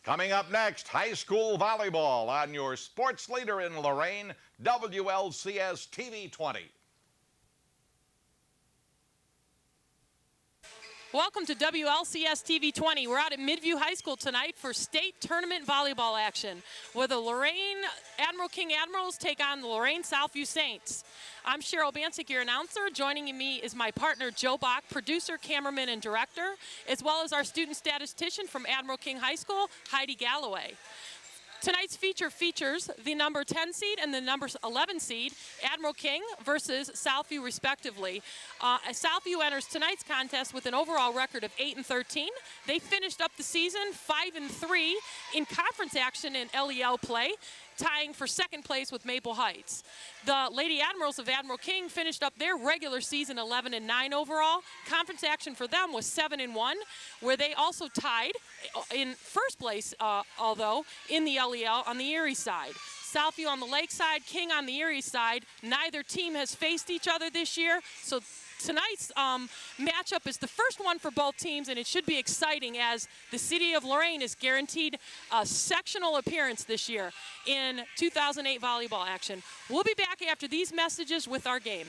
Coming up next, high school volleyball on your sports leader in Lorain, WLCS TV 20. Welcome to WLCS TV 20. We're out at Midview High School tonight for state tournament volleyball action, where the Lorain Admiral King Admirals take on the Lorain Southview Saints. I'm Cheryl Bancic, your announcer. Joining me is my partner, Joe Bach, producer, cameraman, and director, as well as our student statistician from Admiral King High School, Heidi Galloway. Tonight's feature features the number 10 seed and the number 11 seed, Admiral King versus Southview respectively. Southview enters tonight's contest with an overall record of 8-13. They finished up the season 5-3 in conference action in LEL play, tying for second place with Maple Heights. The Lady Admirals of Admiral King finished up their regular season 11-9 overall. Conference action for them was 7-1, where they also tied in first place, although in the LEL on the Erie side. Southview on the Lake side, King on the Erie side. Neither team has faced each other this year, so tonight's matchup is the first one for both teams, and it should be exciting as the city of Lorain is guaranteed a sectional appearance this year in 2008 volleyball action. We'll be back after these messages with our game.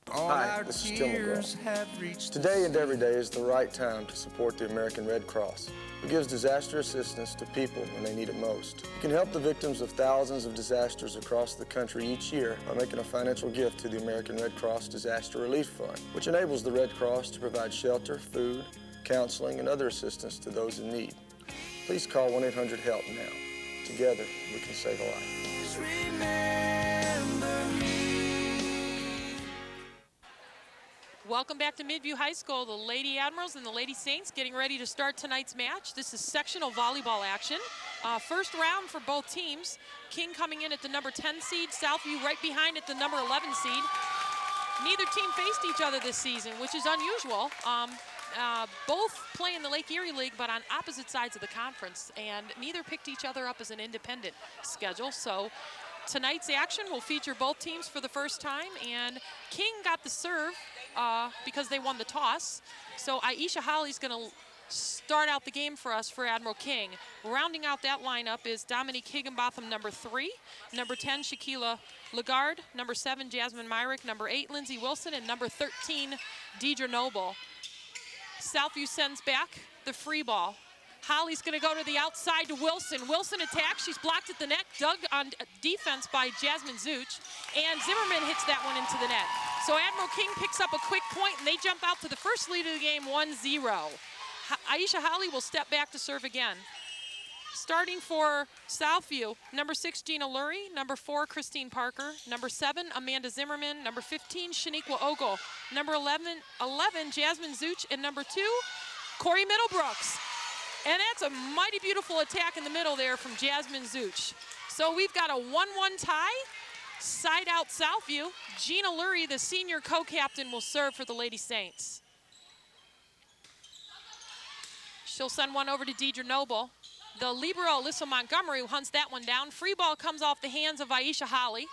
Hi, this is Tim McGraw. Today and every day is the right time to support the American Red Cross, who gives disaster assistance to people when they need it most. You can help the victims of thousands of disasters across the country each year by making a financial gift to the American Red Cross Disaster Relief Fund, which enables the Red Cross to provide shelter, food, counseling, and other assistance to those in need. Please call 1-800-HELP now. Together, we can save a life. Welcome back to Midview High School. The Lady Admirals and the Lady Saints getting ready to start tonight's match. This is sectional volleyball action. First round for both teams. King coming in at the number 10 seed, Southview right behind at the number 11 seed. Neither team faced each other this season, which is unusual. Both play in the Lake Erie League, but on opposite sides of the conference, and neither picked each other up as an independent schedule. So tonight's action will feature both teams for the first time, and King got the serve because they won the toss. So Aisha Holly's going to start out the game for us for Admiral King. Rounding out that lineup is Dominique Higginbotham, number 3, number 10, Shaquila Lagarde, number 7, Jasmine Myrick, number 8, Lindsay Wilson, and number 13, Deidre Noble. Southview sends back the free ball. Holly's going to go to the outside to Wilson. Wilson attacks. She's blocked at the net, dug on defense by Jasmine Zuch, and Zimmerman hits that one into the net. So Admiral King picks up a quick point, and they jump out to the first lead of the game, 1-0. Aisha Holly will step back to serve again. Starting for Southview, number 6, Gina Lurie, number 4, Christine Parker, number 7, Amanda Zimmerman, number 15, Shaniqua Ogle, number 11, Jasmine Zuch, and number 2, Corey Middlebrooks. And that's a mighty beautiful attack in the middle there from Jasmine Zuch. So we've got a 1-1 tie, side out Southview. Gina Lurie, the senior co-captain, will serve for the Lady Saints. She'll send one over to Deidre Noble. The libero, Alyssa Montgomery, hunts that one down. Free ball comes off the hands of Aisha Holly.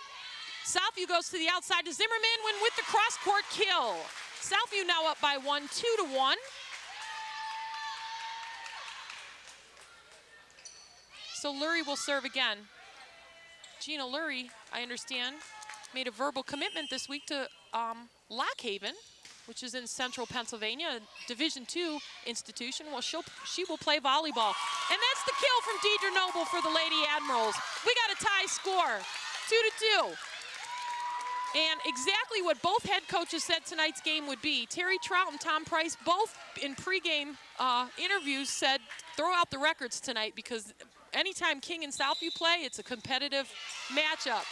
Southview goes to the outside to Zimmerman with the cross-court kill. Southview now up by 1, 2-1. So Lurie will serve again. Gina Lurie, I understand, made a verbal commitment this week to Lock Haven, which is in central Pennsylvania, a Division II institution. Well, she will play volleyball. And that's the kill from Deidre Noble for the Lady Admirals. We got a tie score, 2-2. And exactly what both head coaches said tonight's game would be. Terry Trout and Tom Price both in pregame interviews said, throw out the records tonight, because anytime King and Southview play, it's a competitive matchup.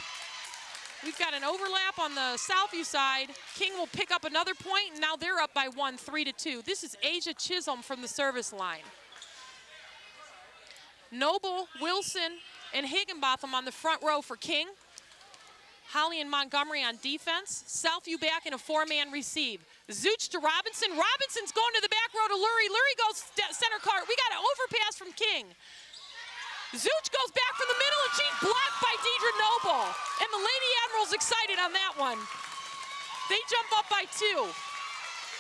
We've got an overlap on the Southview side. King will pick up another point, and now they're up by 1, 3-2. This is Asia Chisholm from the service line. Noble, Wilson, and Higginbotham on the front row for King. Holly and Montgomery on defense. Southview back in a 4-man receive. Zuch to Robinson. Robinson's going to the back row to Lurie. Lurie goes center court. We got an overpass from King. Zuch goes back from the middle, and she's blocked by Deidre Noble. And the Lady Admiral's excited on that one. They jump up by 2.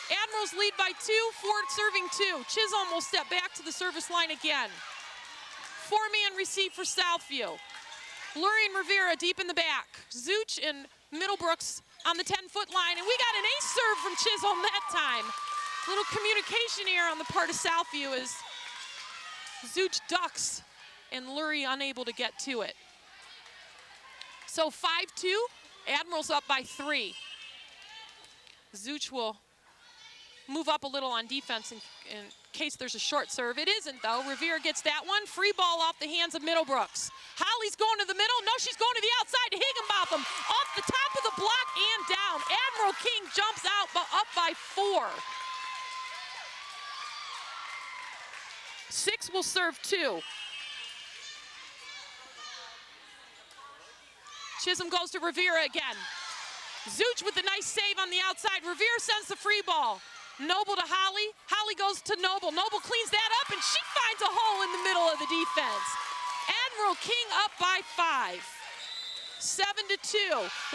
Admirals lead by 2, Ford serving 2. Chisholm will step back to the service line again. 4-man receive for Southview. Lorain Rivera deep in the back. Zuch and Middlebrooks on the 10-foot line, and we got an ace serve from Chisholm that time. Little communication error on the part of Southview as Zuch ducks and Lurie unable to get to it. So 5-2, Admirals up by 3. Zuch will move up a little on defense in case there's a short serve. It isn't, though. Revere gets that one. Free ball off the hands of Middlebrooks. Holly's going to the middle. No, she's going to the outside to Higginbotham. Off the top of the block and down. Admiral King jumps out, but up by 4. 6 will serve 2. Chisholm goes to Rivera again. Zuch with a nice save on the outside. Rivera sends the free ball. Noble to Holly. Holly goes to Noble. Noble cleans that up, and she finds a hole in the middle of the defense. Admiral King up by 5. 7-2.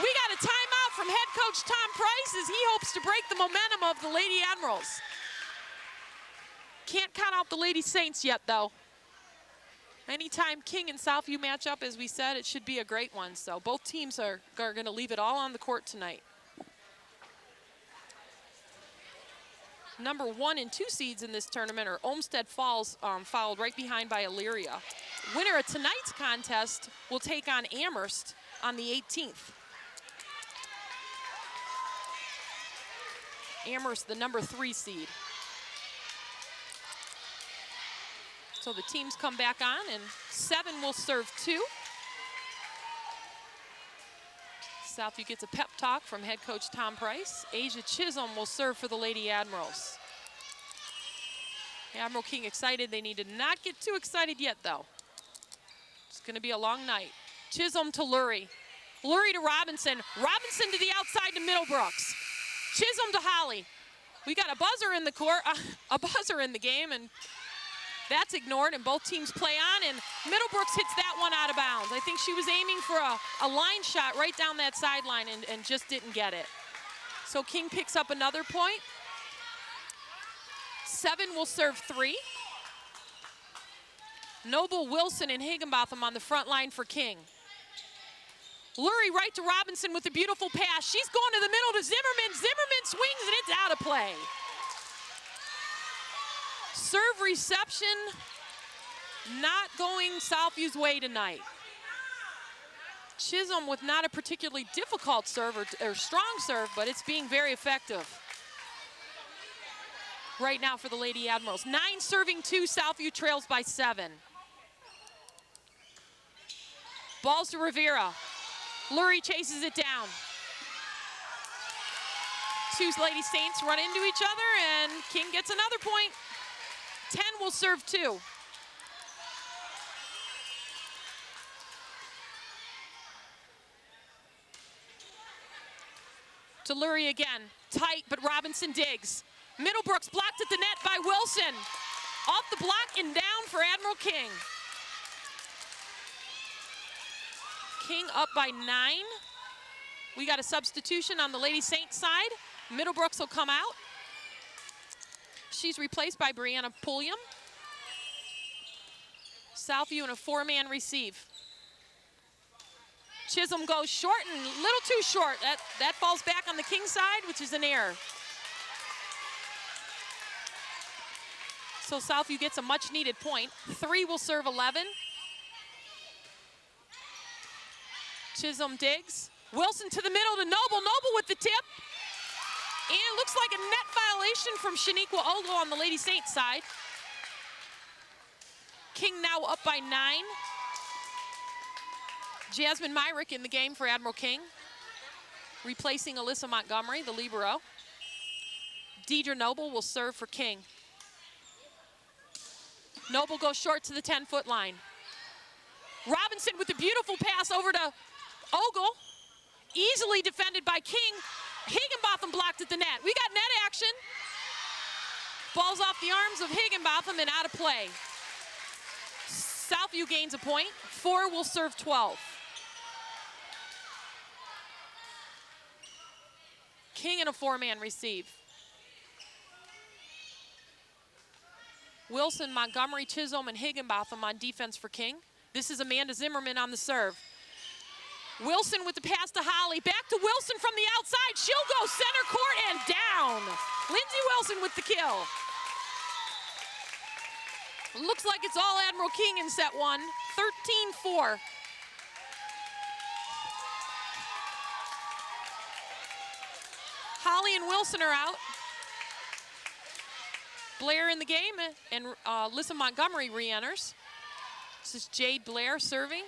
We got a timeout from head coach Tom Price as he hopes to break the momentum of the Lady Admirals. Can't count out the Lady Saints yet, though. Anytime King and Southview match up, as we said, it should be a great one. So both teams are going to leave it all on the court tonight. Number 1 and 2 seeds in this tournament are Olmsted Falls, followed right behind by Elyria. Winner of tonight's contest will take on Amherst on the 18th. Amherst, the number 3 seed. So the teams come back on, and 7 will serve 2. Southview gets a pep talk from head coach Tom Price. Asia Chisholm will serve for the Lady Admirals. Admiral King excited. They need to not get too excited yet, though. It's going to be a long night. Chisholm to Lurie. Lurie to Robinson. Robinson to the outside to Middlebrooks. Chisholm to Holly. We got a buzzer in the court, a buzzer in the game, and that's ignored, and both teams play on, and Middlebrooks hits that one out of bounds. I think she was aiming for a line shot right down that sideline and just didn't get it. So King picks up another point. 7 will serve 3. Noble, Wilson, and Higginbotham on the front line for King. Lurie right to Robinson with a beautiful pass. She's going to the middle to Zimmerman. Zimmerman swings, and it's out of play. Serve reception not going Southview's way tonight. Chisholm with not a particularly difficult serve or strong serve, but it's being very effective right now for the Lady Admirals. 9 serving 2, Southview trails by 7. Balls to Rivera. Lurie chases it down. 2 Lady Saints run into each other, and King gets another point. 10 will serve 2. To Lurie again. Tight, but Robinson digs. Middlebrooks blocked at the net by Wilson. Off the block and down for Admiral King. King up by 9. We got a substitution on the Lady Saints side. Middlebrooks will come out. She's replaced by Brianna Pulliam. Southview in a 4-man receive. Chisholm goes short and a little too short. That falls back on the King side, which is an error. So Southview gets a much needed point. 3 will serve 11. Chisholm digs. Wilson to the middle to Noble. Noble with the tip. And it looks like a net violation from Shaniqua Ogle on the Lady Saints side. King now up by 9. Jasmine Myrick in the game for Admiral King, replacing Alyssa Montgomery, the libero. Deidre Noble will serve for King. Noble goes short to the 10-foot line. Robinson with a beautiful pass over to Ogle. Easily defended by King. Higginbotham blocked at the net. We got net action. Ball's off the arms of Higginbotham and out of play. Southview gains a point. 4 will serve 12. King in a 4-man receive. Wilson, Montgomery, Chisholm, and Higginbotham on defense for King. This is Amanda Zimmerman on the serve. Wilson with the pass to Holly. Back to Wilson from the outside. She'll go center court and down. Lindsey Wilson with the kill. Looks like it's all Admiral King in set one. 13-4. Holly and Wilson are out. Blair in the game, and Alyssa Montgomery re-enters. This is Jade Blair serving.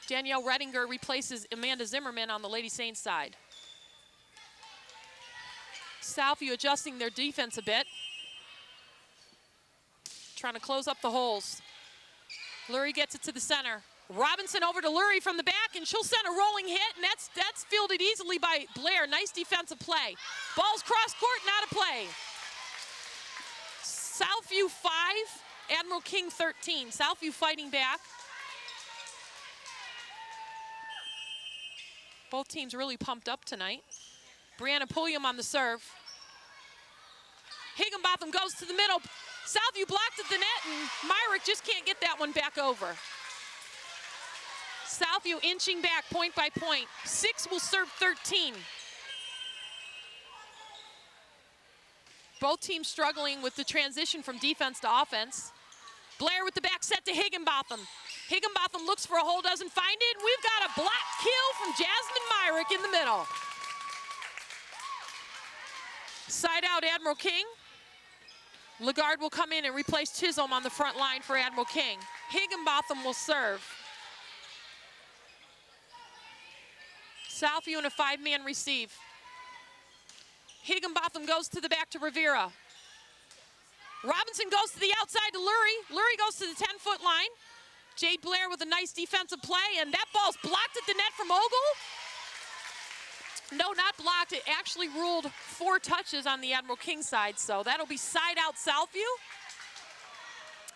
Danielle Redinger replaces Amanda Zimmerman on the Lady Saints side. Southview adjusting their defense a bit. Trying to close up the holes. Lurie gets it to the center. Robinson over to Lurie from the back, and she'll send a rolling hit, and that's fielded easily by Blair. Nice defensive play. Ball's cross court, not a play. Southview 5, Admiral King 13. Southview fighting back. Both teams really pumped up tonight. Brianna Pulliam on the serve. Higginbotham goes to the middle. Southview blocked at the net, and Myrick just can't get that one back over. Southview inching back point by point. 6 will serve 13. Both teams struggling with the transition from defense to offense. Blair with the back set to Higginbotham. Higginbotham looks for a hole, doesn't find it. We've got a block kill from Jasmine Myrick in the middle. Side out Admiral King. Lagarde will come in and replace Chisholm on the front line for Admiral King. Higginbotham will serve. Southview in a 5-man receive. Higginbotham goes to the back to Rivera. Robinson goes to the outside to Lurie. Lurie goes to the 10-foot line. Jade Blair with a nice defensive play, and that ball's blocked at the net from Ogle. No, not blocked. It actually ruled 4 touches on the Admiral King side, so that'll be side out Southview.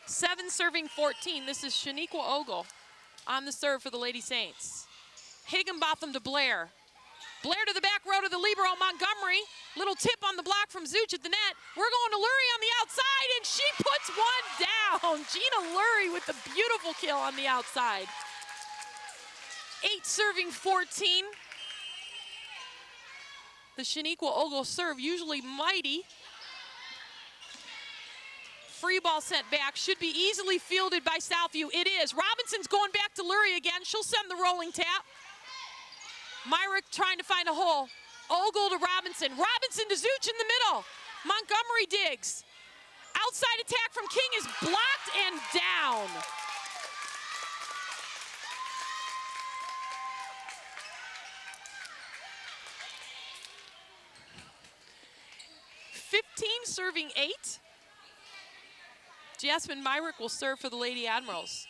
7 serving 14. This is Shaniqua Ogle on the serve for the Lady Saints. Higginbotham to Blair. Blair to the back row to the libero, Montgomery. Little tip on the block from Zuch at the net. We're going to Lurie on the outside, and she puts one down. Gina Lurie with the beautiful kill on the outside. 8 serving 14. The Shaniqua Ogle serve, usually mighty. Free ball sent back, should be easily fielded by Southview. It is. Robinson's going back to Lurie again. She'll send the rolling tap. Myrick trying to find a hole. Ogle to Robinson. Robinson to Zuch in the middle. Montgomery digs. Outside attack from King is blocked and down. Serving 8. Jasmine Myrick will serve for the Lady Admirals.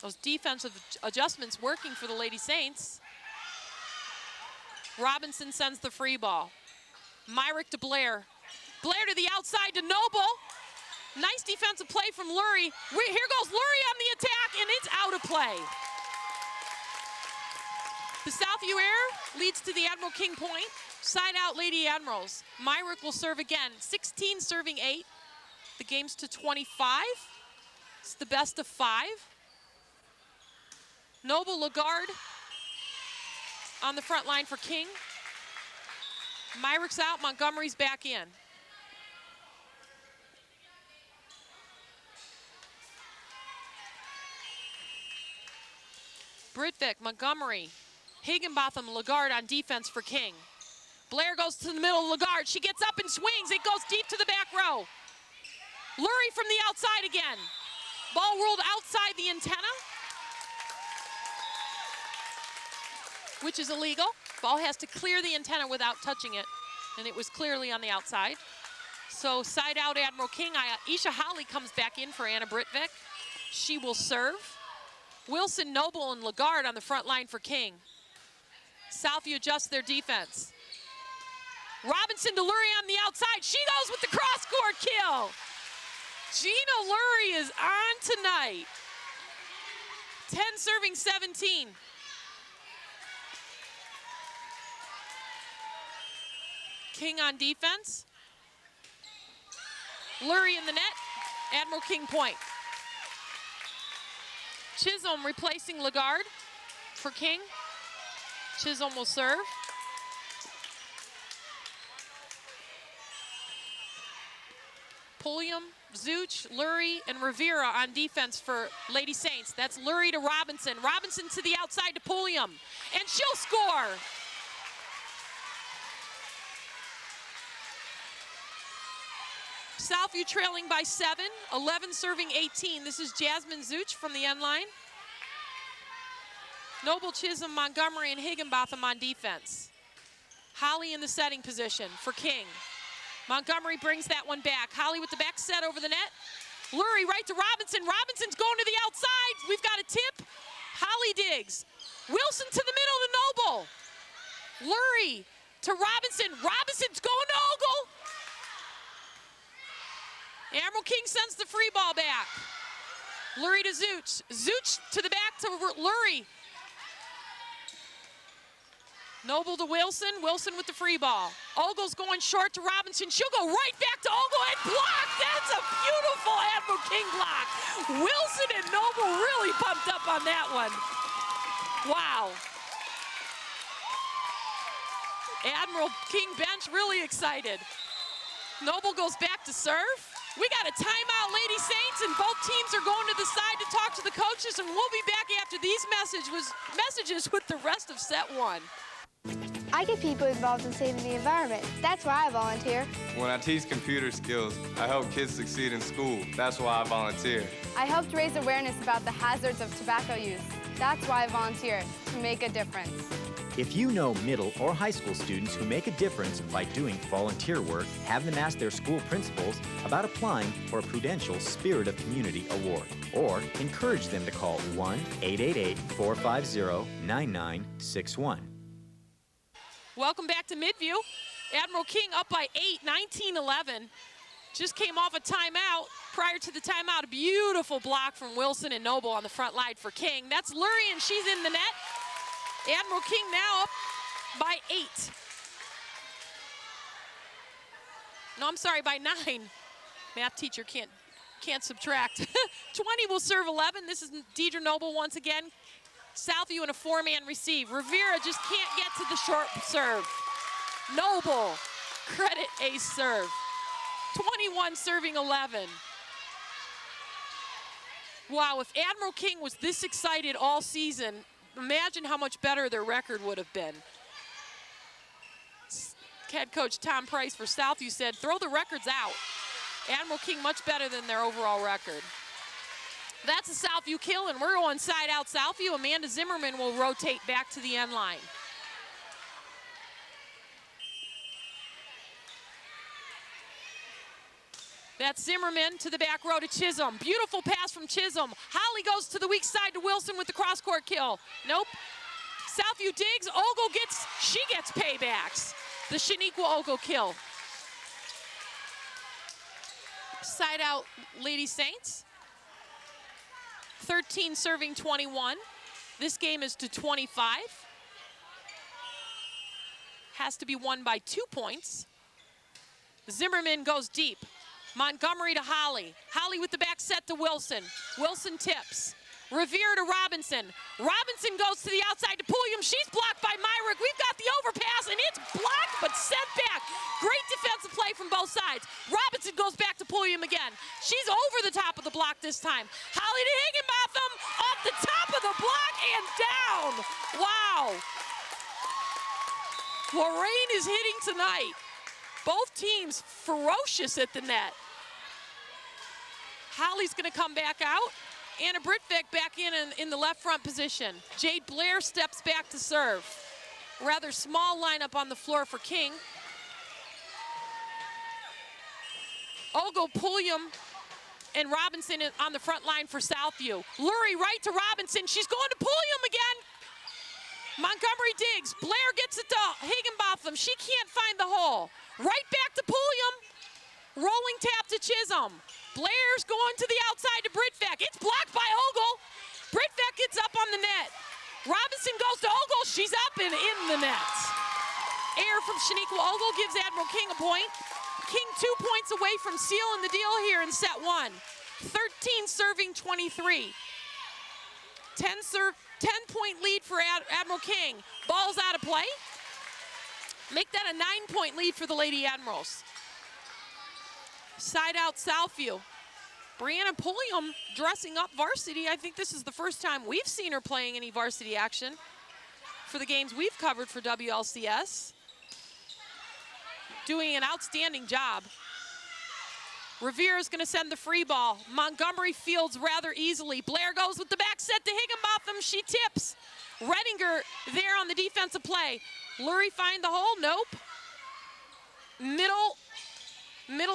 Those defensive adjustments working for the Lady Saints. Robinson sends the free ball. Myrick to Blair. Blair to the outside to Noble. Nice defensive play from Lurie. Here goes Lurie on the attack, and it's out of play. The Southview error leads to the Admiral King point. Side out Lady Admirals. Myrick will serve again. 16 serving 8. The game's to 25. It's the best of 5. Noble Lagarde on the front line for King. Myrick's out, Montgomery's back in. Britvik, Montgomery, Higginbotham, Lagarde on defense for King. Blair goes to the middle of Lagarde. She gets up and swings. It goes deep to the back row. Lurie from the outside again. Ball rolled outside the antenna, which is illegal. Ball has to clear the antenna without touching it, and it was clearly on the outside. So side out Admiral King. Isha Holly comes back in for Anna Britvik. She will serve. Wilson, Noble, and Lagarde on the front line for King. Southview adjusts their defense. Robinson to Lurie on the outside. She goes with the cross-court kill. Gina Lurie is on tonight. 10 serving 17. King on defense. Lurie in the net. Admiral King point. Chisholm replacing Lagarde for King. Chisholm will serve. Pulliam, Zuch, Lurie, and Rivera on defense for Lady Saints. That's Lurie to Robinson. Robinson to the outside to Pulliam. And she'll score. Southview trailing by 7, 11 serving 18. This is Jasmine Zuch from the end line. Noble, Chisholm, Montgomery, and Higginbotham on defense. Holly in the setting position for King. Montgomery brings that one back. Holly with the back set over the net. Lurie right to Robinson. Robinson's going to the outside. We've got a tip. Holly digs. Wilson to the middle to Noble. Lurie to Robinson. Robinson's going to Ogle. Admiral King sends the free ball back. Lurie to Zuch. Zuch to the back to Lurie. Noble to Wilson. Wilson with the free ball. Ogle's going short to Robinson. She'll go right back to Ogle and block. That's a beautiful Admiral King block. Wilson and Noble really pumped up on that one. Wow. Admiral King bench really excited. Noble goes back to serve. We got a timeout, Lady Saints, and both teams are going to the side to talk to the coaches, and we'll be back after these messages with the rest of set 1. I get people involved in saving the environment. That's why I volunteer. When I teach computer skills, I help kids succeed in school. That's why I volunteer. I helped raise awareness about the hazards of tobacco use. That's why I volunteer, to make a difference. If you know middle or high school students who make a difference by doing volunteer work, have them ask their school principals about applying for a Prudential Spirit of Community Award. Or encourage them to call 1-888-450-9961. Welcome back to Midview. Admiral King up by 8, 19-11. Just came off a timeout. Prior to the timeout, a beautiful block from Wilson and Noble on the front line for King. That's Lurie, and she's in the net. Admiral King now up by 8. No, I'm sorry, by 9. Math teacher can't subtract. 20 will serve 11. This is Deidre Noble once again. Southview in a 4-man receive. Rivera just can't get to the short serve. Noble, credit ace serve. 21 serving 11. Wow, if Admiral King was this excited all season, imagine how much better their record would have been. Head coach Tom Price for Southview said, throw the records out. Admiral King much better than their overall record. That's a Southview kill, and we're going side out Southview. Amanda Zimmerman will rotate back to the end line. That's Zimmerman to the back row to Chisholm. Beautiful pass from Chisholm. Holly goes to the weak side to Wilson with the cross-court kill. Nope. Southview digs. Ogle she gets paybacks. The Shaniqua Ogle kill. Side out Lady Saints. 13 serving 21. This game is to 25. Has to be won by 2 points. Zimmerman goes deep. Montgomery to Holly. Holly with the back set to Wilson. Wilson tips. Revere to Robinson. Robinson goes to the outside to Pulliam. She's blocked by Myrick. We've got the overpass, and it's blocked but sent back. Great defensive play from both sides. Robinson goes back to Pulliam again. She's over the top of the block this time. Holly to Higginbotham, off the top of the block and down. Wow. Lorain is hitting tonight. Both teams ferocious at the net. Holly's going to come back out. Anna Britvik back in the left front position. Jade Blair steps back to serve. Rather small lineup on the floor for King. Ogle, Pulliam, and Robinson on the front line for Southview. Lurie right to Robinson. She's going to Pulliam again. Montgomery digs. Blair gets it to Higginbotham. She can't find the hole. Right back to Pulliam. Rolling tap to Chisholm. Blair's going to the outside to Britvik. It's blocked by Ogle. Britvik gets up on the net. Robinson goes to Ogle. She's up and in the net. Air from Shaniqua Ogle gives Admiral King a point. King 2 points away from sealing the deal here in set 1. 13 serving 23. 10-point lead for Admiral King. Ball's out of play. Make that a 9-point lead for the Lady Admirals. Side out Southview. Brianna Pulliam dressing up varsity. I think this is the first time we've seen her playing any varsity action for the games we've covered for WLCS. Doing an outstanding job. Revere is going to send the free ball. Montgomery fields rather easily. Blair goes with the back set to Higginbotham. She tips. Redinger there on the defensive play. Lurie find the hole. Nope. Middle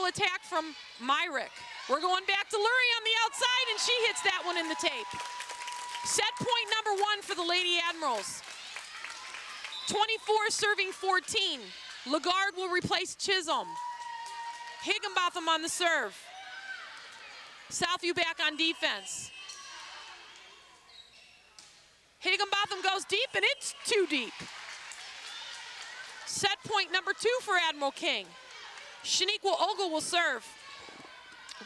attack from Myrick. We're going back to Lurie on the outside, and she hits that one in the tape. Set point number 1 for the Lady Admirals. 24 serving 14. Lagarde will replace Chisholm. Higginbotham on the serve. Southview back on defense. Higginbotham goes deep, and it's too deep. Set point number 2 for Admiral King. Shaniqua Ogle will serve.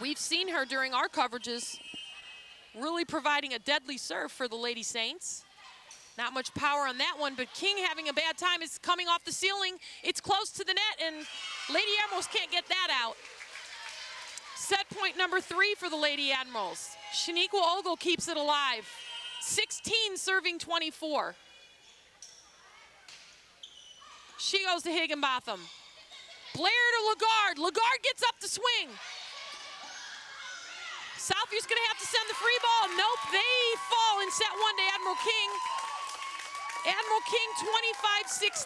We've seen her during our coverages really providing a deadly serve for the Lady Saints. Not much power on that one, but King having a bad time. Is coming off the ceiling. It's close to the net, and Lady Admirals can't get that out. Set point number 3 for the Lady Admirals. Shaniqua Ogle keeps it alive. 16 serving 24. She goes to Higginbotham. Blair to Lagarde. Lagarde gets up to swing. Southview's gonna have to send the free ball. Nope, they fall in set 1 to Admiral King. Admiral King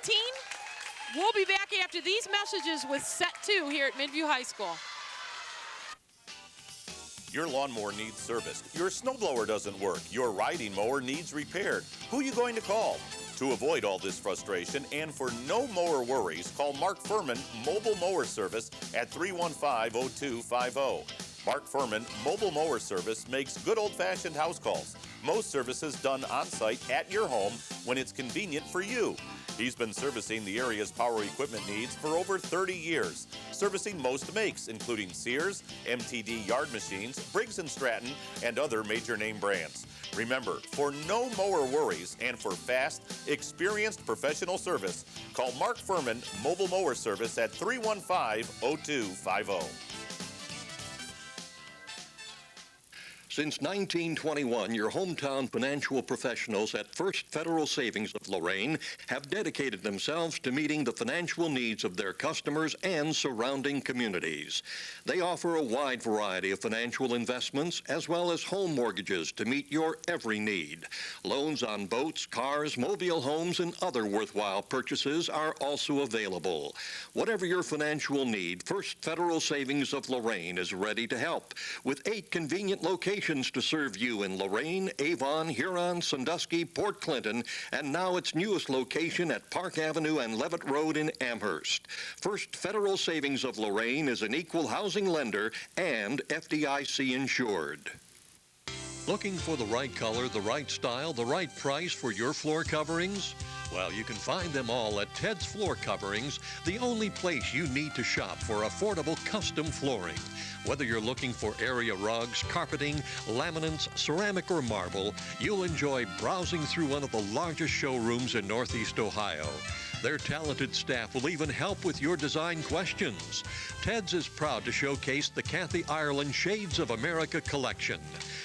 25-16. We'll be back after these messages with set 2 here at Midview High School. Your lawnmower needs serviced. Your snowblower doesn't work. Your riding mower needs repaired. Who are you going to call? To avoid all this frustration and for no mower worries, call Mark Furman Mobile Mower Service at 315-0250. Mark Furman Mobile Mower Service makes good old-fashioned house calls. Most services done on-site at your home when it's convenient for you. He's been servicing the area's power equipment needs for over 30 years, servicing most makes, including Sears, MTD yard machines, Briggs & Stratton, and other major name brands. Remember, for no mower worries and for fast, experienced professional service, call Mark Furman Mobile Mower Service at 315-0250. Since 1921, your hometown financial professionals at First Federal Savings of Lorain have dedicated themselves to meeting the financial needs of their customers and surrounding communities. They offer a wide variety of financial investments as well as home mortgages to meet your every need. Loans on boats, cars, mobile homes, and other worthwhile purchases are also available. Whatever your financial need, First Federal Savings of Lorain is ready to help with 8 convenient locations to serve you in Lorain, Avon, Huron, Sandusky, Port Clinton, and now its newest location at Park Avenue and Levitt Road in Amherst. First Federal Savings of Lorain is an equal housing lender and FDIC insured. Looking for the right color, the right style, the right price for your floor coverings? Well, you can find them all at Ted's Floor Coverings, the only place you need to shop for affordable custom flooring. Whether you're looking for area rugs, carpeting, laminates, ceramic, or marble, you'll enjoy browsing through one of the largest showrooms in Northeast Ohio. Their talented staff will even help with your design questions. Ted's is proud to showcase the Kathy Ireland Shades of America collection.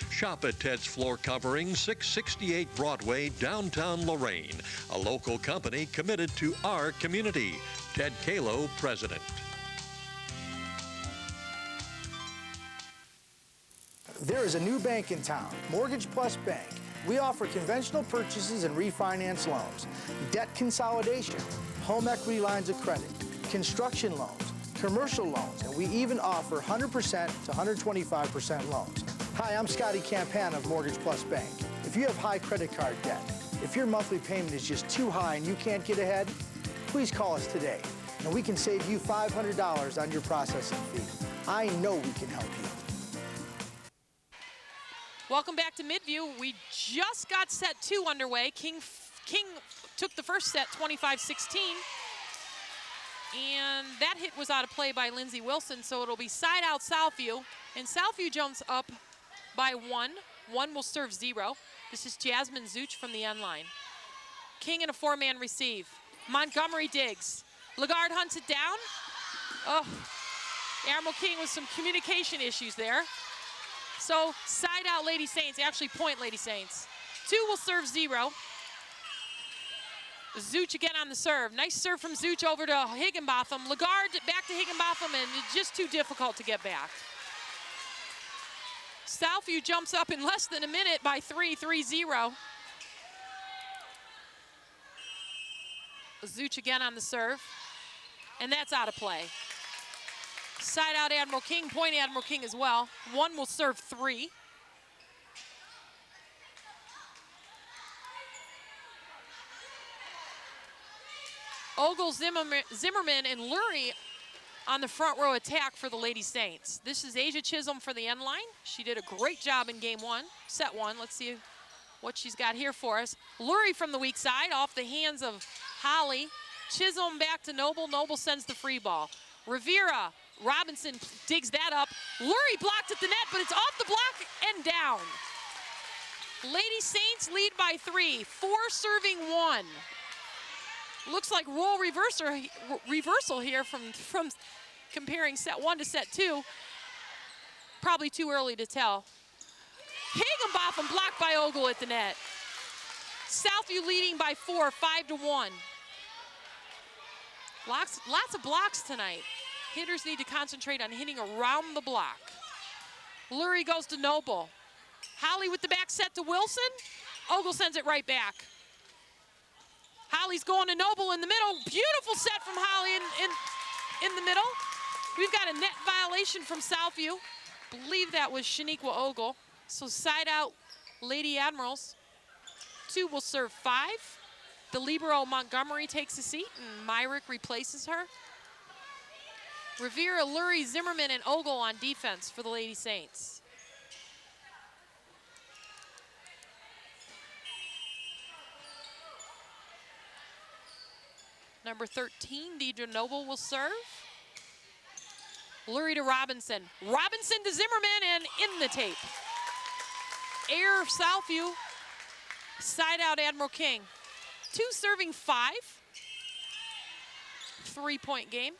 Shop at Ted's Floor Covering, 668 Broadway, downtown Lorain, a local company committed to our community. Ted Kalo, President. There is a new bank in town, Mortgage Plus Bank. We offer conventional purchases and refinance loans, debt consolidation, home equity lines of credit, construction loans, commercial loans, and we even offer 100% to 125% loans. Hi, I'm Scotty Campan of Mortgage Plus Bank. If you have high credit card debt, if your monthly payment is just too high and you can't get ahead, please call us today, and we can save you $500 on your processing fee. I know we can help you. Welcome back to Midview. We just got set 2 underway. King took the first set 25-16. And that hit was out of play by Lindsey Wilson, so it'll be side out Southview. And Southview jumps up by 1. 1 will serve 0. This is Jasmine Zuch from the end line. King in a 4-man receive. Montgomery digs. Lagarde hunts it down. Oh, Admiral King with some communication issues there. So side out Lady Saints, actually point Lady Saints. 2 will serve 0. Zuch again on the serve. Nice serve from Zuch over to Higginbotham. Lagarde back to Higginbotham, and it's just too difficult to get back. Southview jumps up in less than a minute by 3-0. Zuch again on the serve, and that's out of play. Side out Admiral King, point Admiral King as well. 1 will serve 3. Ogle, Zimmerman, and Lurie on the front row attack for the Lady Saints. This is Asia Chisholm for the end line. She did a great job in game 1, set 1. Let's see what she's got here for us. Lurie from the weak side off the hands of Holly. Chisholm back to Noble. Noble sends the free ball. Rivera, Robinson digs that up. Lurie blocked at the net, but it's off the block and down. Lady Saints lead by 3, 4 serving 1. Looks like role reversal here from comparing set 1 to set 2. Probably too early to tell. Higginbotham blocked by Ogle at the net. Southview leading by 4, 5-1. Lots of blocks tonight. Hitters need to concentrate on hitting around the block. Lurie goes to Noble. Holly with the back set to Wilson. Ogle sends it right back. Holly's going to Noble in the middle. Beautiful set from Holly in the middle. We've got a net violation from Southview. Believe that was Shaniqua Ogle. So side out Lady Admirals. 2 will serve 5. The libero Montgomery takes a seat and Myrick replaces her. Rivera, Lurie, Zimmerman, and Ogle on defense for the Lady Saints. Number 13, Deidre Noble will serve. Lurie to Robinson. Robinson to Zimmerman, and in the tape. Air Southview. Side out Admiral King. 2 serving 5. 3-point game.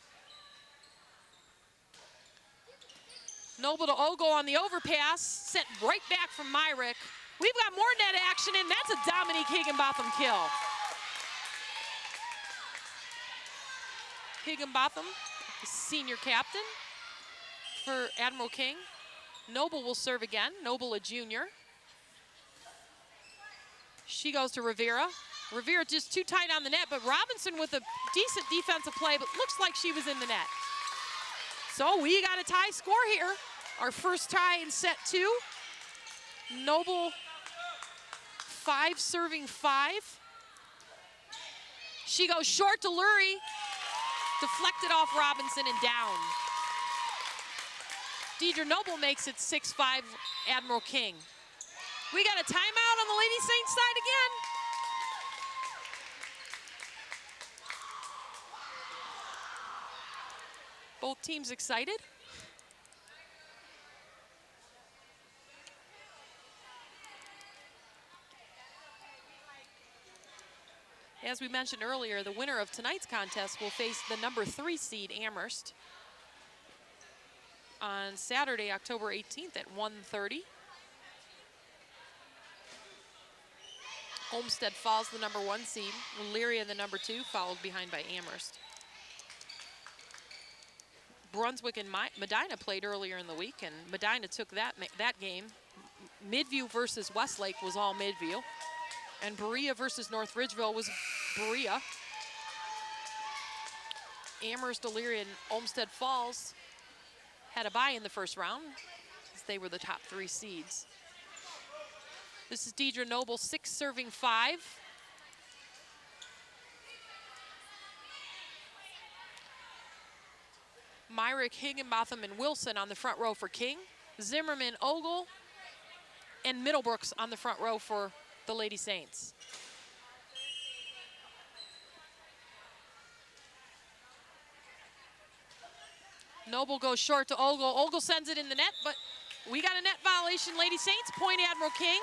Noble to Ogle on the overpass. Sent right back from Myrick. We've got more net action, and that's a Dominique Higginbotham kill. Higginbotham, the senior captain for Admiral King. Noble will serve again. Noble, a junior. She goes to Rivera. Rivera just too tight on the net, but Robinson with a decent defensive play, but looks like she was in the net. So we got a tie score here. Our first tie in set 2. Noble, 5 serving 5. She goes short to Lurie. Deflected off Robinson and down. Deidre Noble makes it 6-5 Admiral King. We got a timeout on the Lady Saints side again. Both teams excited. As we mentioned earlier, the winner of tonight's contest will face the number 3 seed Amherst on Saturday, October 18th at 1:30. Olmsted Falls, the number 1 seed. Elyria, the number 2, followed behind by Amherst. Brunswick and Medina played earlier in the week, and Medina took that game. Midview versus Westlake was all Midview. And Berea versus North Ridgeville was Berea. Amherst, Elyria, and Olmsted Falls had a bye in the first round, as they were the top 3 seeds. This is Deidre Noble, 6 serving 5. Myrick, Higginbotham, and Wilson on the front row for King. Zimmerman, Ogle, and Middlebrooks on the front row for the Lady Saints. Noble goes short to Ogle. Ogle sends it in the net, but we got a net violation, Lady Saints. Point Admiral King.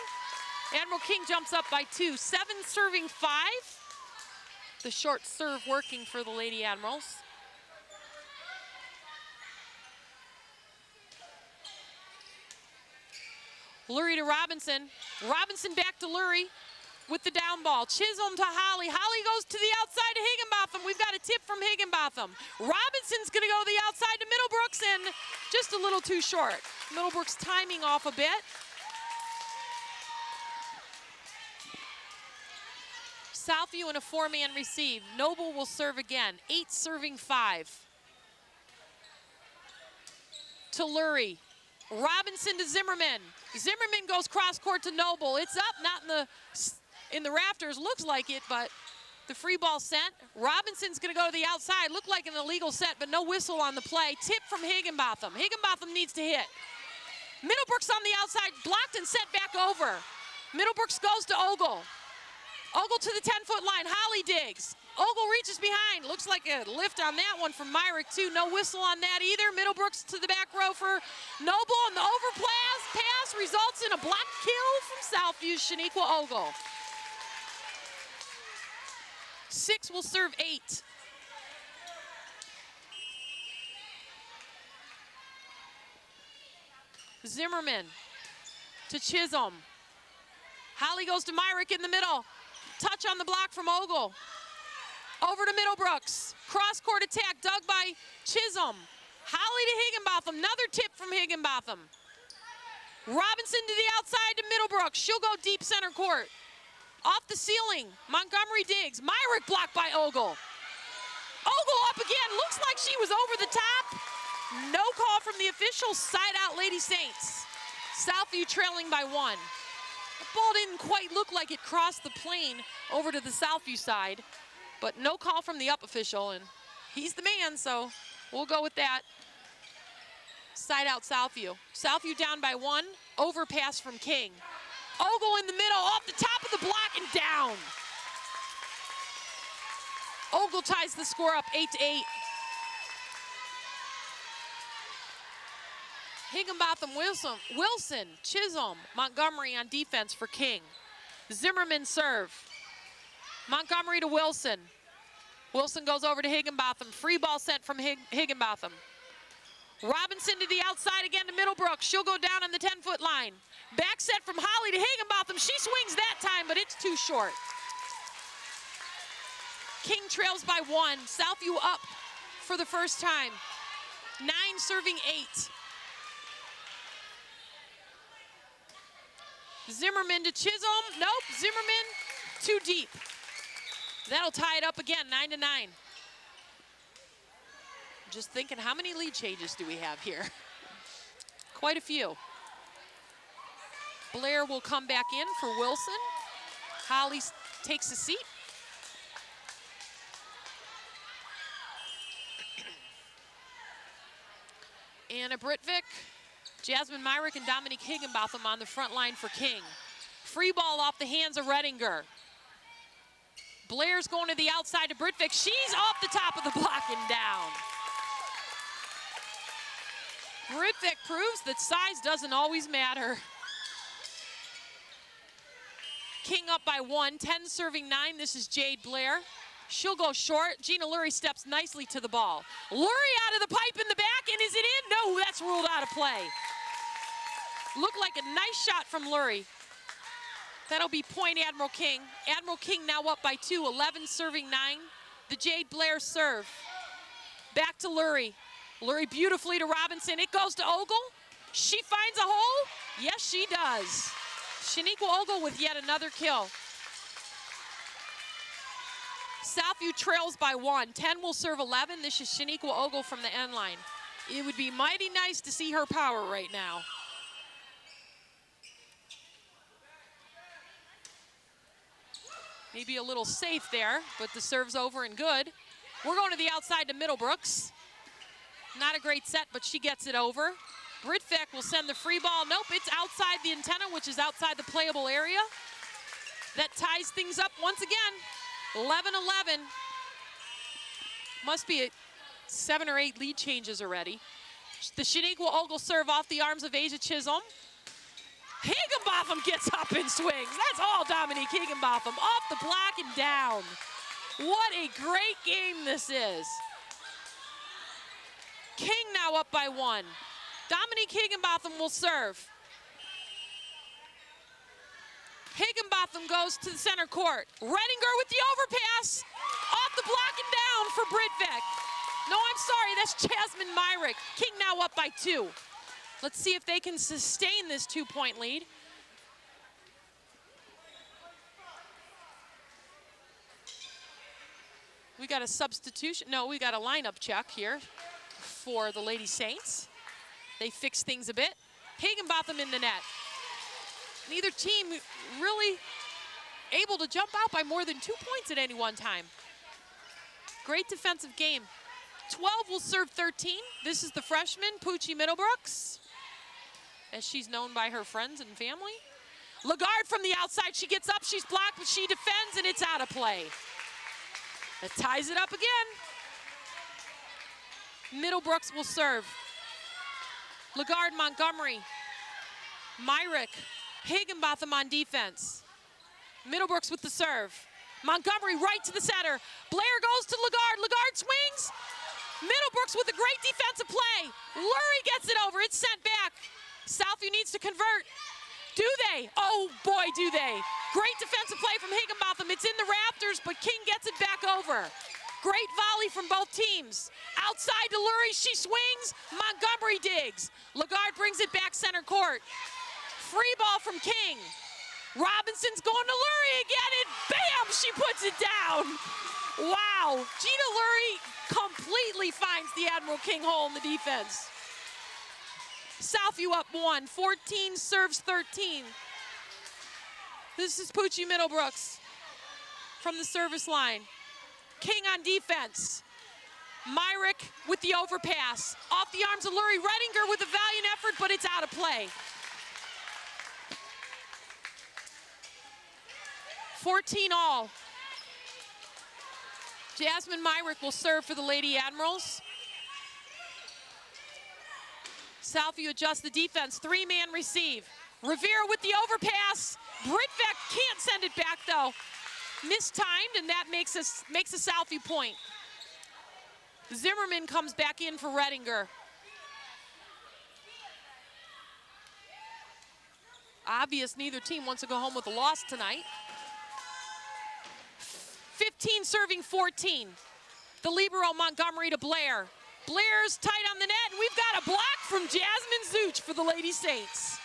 Admiral King jumps up by 2. 7 serving 5. The short serve working for the Lady Admirals. Lurie to Robinson. Robinson back to Lurie with the down ball. Chisholm to Holly. Holly goes to the outside to Higginbotham. We've got a tip from Higginbotham. Robinson's going to go to the outside to Middlebrooks, and just a little too short. Middlebrooks timing off a bit. Southview in a 4-man receive. Noble will serve again. 8 serving 5. To Lurie. Robinson to Zimmerman. Zimmerman goes cross court to Noble. It's up, not in the rafters. Looks like it, but the free ball sent. Robinson's going to go to the outside. Looked like an illegal set, but no whistle on the play. Tip from Higginbotham. Higginbotham needs to hit. Middlebrooks on the outside, blocked and sent back over. Middlebrooks goes to Ogle. Ogle to the 10-foot line. Holly digs. Ogle reaches behind. Looks like a lift on that one from Myrick, too. No whistle on that either. Middlebrooks to the back row for Noble, and the pass results in a block kill from Southview's Shaniqua Ogle. 6 will serve 8. Zimmerman to Chisholm. Holly goes to Myrick in the middle. Touch on the block from Ogle. Over to Middlebrooks. Cross-court attack dug by Chisholm. Holly to Higginbotham. Another tip from Higginbotham. Robinson to the outside to Middlebrooks. She'll go deep center court. Off the ceiling. Montgomery digs. Myrick blocked by Ogle. Ogle up again. Looks like she was over the top. No call from the officials. Side out Lady Saints. Southview trailing by 1. The ball didn't quite look like it crossed the plane over to the Southview side, but no call from the up official, and he's the man, so we'll go with that. Side out Southview. Southview down by 1. Overpass from King. Ogle in the middle, off the top of the block and down. Ogle ties the score up 8-8. Higginbotham, Wilson, Chisholm, Montgomery on defense for King. Zimmerman serve. Montgomery to Wilson. Wilson goes over to Higginbotham. Free ball sent from Higginbotham. Robinson to the outside again to Middlebrooks. She'll go down on the 10-foot line. Back set from Holly to Higginbotham. She swings that time, but it's too short. King trails by 1. Southview up for the first time. 9 serving 8. Zimmerman to Chisholm. Nope, Zimmerman too deep. That'll tie it up again, 9-9. Just thinking, how many lead changes do we have here? Quite a few. Blair will come back in for Wilson. Holly takes a seat. Anna Britvick, Jasmine Myrick, and Dominique Higginbotham on the front line for King. Free ball off the hands of Redinger. Blair's going to the outside to Britvick. She's off the top of the block and down. Britvick proves that size doesn't always matter. King up by 1, 10 serving 9. This is Jade Blair. She'll go short. Gina Lurie steps nicely to the ball. Lurie out of the pipe in the back, and is it in? No, that's ruled out of play. Looked like a nice shot from Lurie. That'll be point Admiral King. Admiral King now up by 2, 11 serving 9. The Jade Blair serve. Back to Lurie. Lurie beautifully to Robinson. It goes to Ogle. She finds a hole. Yes, she does. Shaniqua Ogle with yet another kill. Southview trails by 1. 10 will serve 11. This is Shaniqua Ogle from the end line. It would be mighty nice to see her power right now. Maybe a little safe there, but the serve's over and good. We're going to the outside to Middlebrooks. Not a great set, but she gets it over. Britvick will send the free ball. Nope, it's outside the antenna, which is outside the playable area. That ties things up once again. 11-11. Must be 7 or 8 lead changes already. The Shaniqua Ogle serve off the arms of Asia Chisholm. Higginbotham gets up and swings. That's all Dominique Higginbotham. Off the block and down. What a great game this is. King now up by 1. Dominique Higginbotham will serve. Higginbotham goes to the center court. Redinger with the overpass. Off the block and down for Britvic. No, I'm sorry, that's Jasmine Myrick. King now up by 2. Let's see if they can sustain this 2-point lead. We got a substitution. No, we got a lineup check here for the Lady Saints. They fixed things a bit. Higginbotham in the net. Neither team really able to jump out by more than 2 points at any one time. Great defensive game. 12 will serve 13. This is the freshman, Poochie Middlebrooks, as she's known by her friends and family. Lagarde from the outside, she gets up, she's blocked, but she defends, and it's out of play. That ties it up again. Middlebrooks will serve. Lagarde, Montgomery, Myrick, Higginbotham on defense. Middlebrooks with the serve. Montgomery right to the center. Blair goes to Lagarde. Lagarde swings. Middlebrooks with a great defensive play. Lurie gets it over. It's sent back. Southview needs to convert. Do they? Oh, boy, do they. Great defensive play from Higginbotham. It's in the rafters, but King gets it back over. Great volley from both teams. Outside to Lurie. She swings. Montgomery digs. Lagarde brings it back center court. Free ball from King. Robinson's going to Lurie again, and bam, she puts it down. Wow, Gina Lurie completely finds the Admiral King hole in the defense. Southview up 1, 14 serves 13. This is Poochie Middlebrooks from the service line. King on defense. Myrick with the overpass. Off the arms of Lurie. Redinger with a valiant effort, but it's out of play. 14 all. Jasmine Myrick will serve for the Lady Admirals. Southview adjusts the defense. 3-man receive. Rivera with the overpass. Britvic can't send it back though. Mistimed, and that makes a Southview point. Zimmerman comes back in for Redinger. Obvious neither team wants to go home with a loss tonight. 15 serving 14. The libero Montgomery to Blair. Blair's tight on the net, and we've got a block from Jasmine Zuch for the Lady Saints.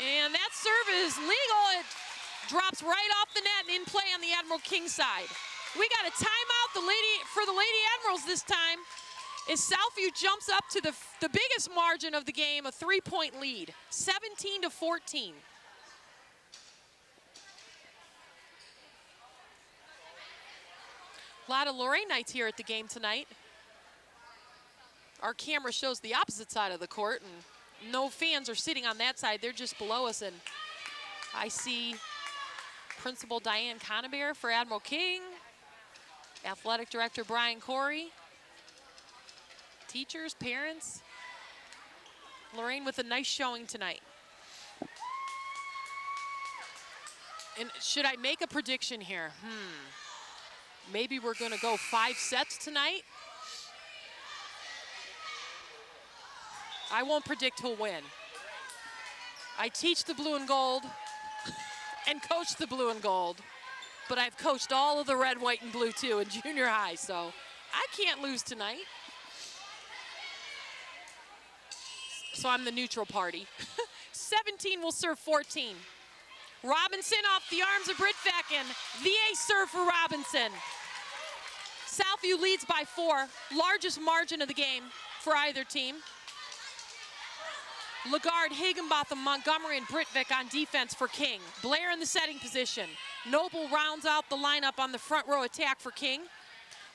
And that serve is legal. It drops right off the net and in play on the Admiral King side. We got a timeout for the Lady Admirals this time, as Southview jumps up to the biggest margin of the game, a 3-point lead, 17-14. A lot of Lorainites here at the game tonight. Our camera shows the opposite side of the court, and no fans are sitting on that side. They're just below us, and I see Principal Diane Conabear for Admiral King, Athletic Director Brian Corey, teachers, parents. Lorain with a nice showing tonight. And should I make a prediction here? Maybe we're going to go 5 sets tonight. I won't predict who'll win. I teach the blue and gold and coach the blue and gold, but I've coached all of the red, white, and blue too in junior high, so I can't lose tonight. So I'm the neutral party. 17 will serve 14. Robinson off the arms of Britvic, and the ace serve for Robinson. Southview leads by 4, largest margin of the game for either team. Lagarde, Higginbotham, Montgomery, and Britvic on defense for King. Blair in the setting position. Noble rounds out the lineup on the front row attack for King.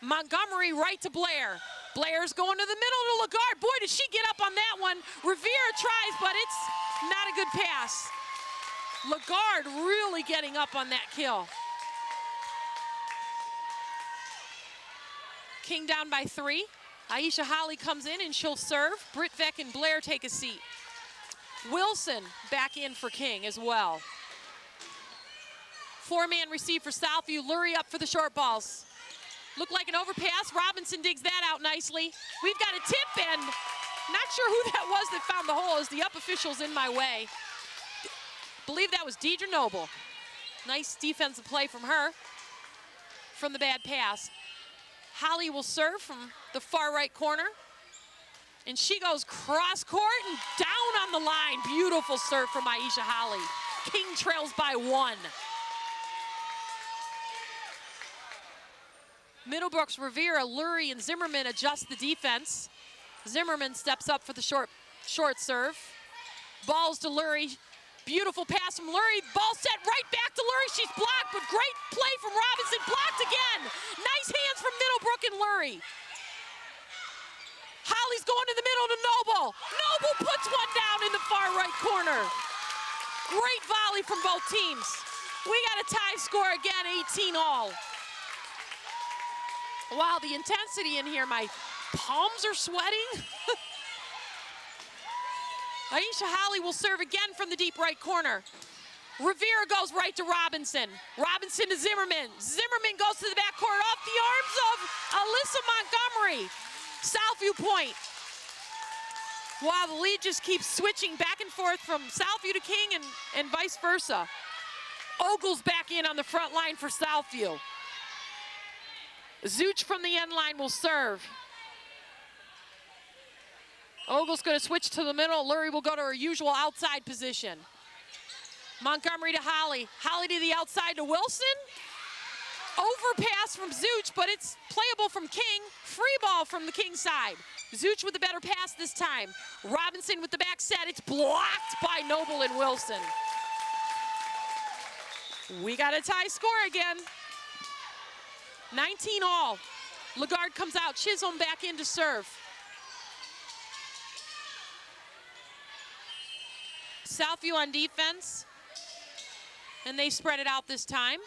Montgomery right to Blair. Blair's going to the middle to Lagarde. Boy, did she get up on that one. Rivera tries, but it's Not a good pass. Lagarde really getting up on that kill. King down by 3. Aisha Holly comes in and she'll serve. Britt Veck and Blair take a seat. Wilson back in for King as well. 4-man receive for Southview. Lurie up for the short balls. Looked like an overpass. Robinson digs that out nicely. We've got a tip, and not sure who that was that found the hole as the up official's in my way. Believe that was Deidre Noble. Nice defensive play from her from the bad pass. Holly will serve from the far right corner. And she goes cross court and down on the line. Beautiful serve from Aisha Holly. King trails by 1. Middlebrooks, Rivera, Lurie, and Zimmerman adjust the defense. Zimmerman steps up for the short serve. Balls to Lurie. Beautiful pass from Lurie. Ball set right back to Lurie. She's blocked, but great play from Robinson. Blocked again. Nice hands from Middlebrook and Lurie. Holly's going to the middle to Noble. Noble puts one down in the far right corner. Great volley from both teams. We got a tie score again, 18-all. Wow, the intensity in here, my palms are sweating. Aisha Holly will serve again from the deep right corner. Rivera goes right to Robinson. Robinson to Zimmerman. Zimmerman goes to the backcourt off the arms of Alyssa Montgomery. Southview point. Wow, the lead just keeps switching back and forth from Southview to King and vice versa. Ogle's back in on the front line for Southview. Zuch from the end line will serve. Ogle's going to switch to the middle. Lurie will go to her usual outside position. Montgomery to Holly. Holly to the outside to Wilson. Overpass from Zuch, but it's playable from King. Free ball from the King side. Zuch with the better pass this time. Robinson with the back set. It's blocked by Noble and Wilson. We got a tie score again. 19-all. Lagarde comes out. Chisholm back in to serve. Southview on defense. And they spread it out this time.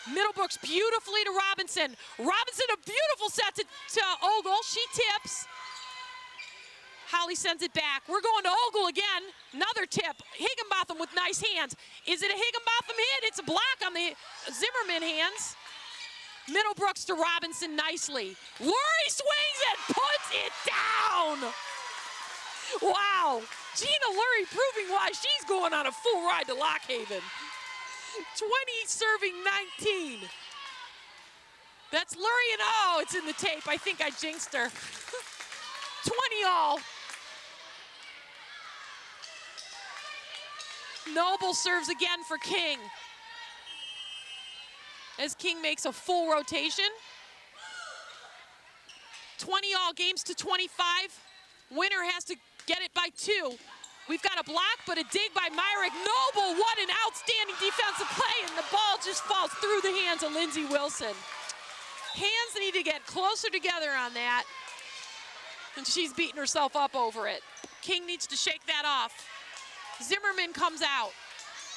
Middlebrooks beautifully to Robinson. Robinson, a beautiful set to Ogle. She tips. Holly sends it back. We're going to Ogle again. Another tip. Higginbotham with nice hands. Is it a Higginbotham hit? It's a block on the Zimmerman hands. Middlebrooks to Robinson nicely. Lurie swings and puts it down. Wow. Gina Lurie proving why she's going on a full ride to Lockhaven. 20 serving 19. That's Lurie and oh, it's in the tape. I think I jinxed her. 20-all. Noble serves again for King. As King makes a full rotation. 20-all, games to 25. Winner has to get it by 2. We've got a block, but a dig by Myrick. Noble, what an outstanding defensive play, and the ball just falls through the hands of Lindsey Wilson. Hands need to get closer together on that, and she's beating herself up over it. King needs to shake that off. Zimmerman comes out.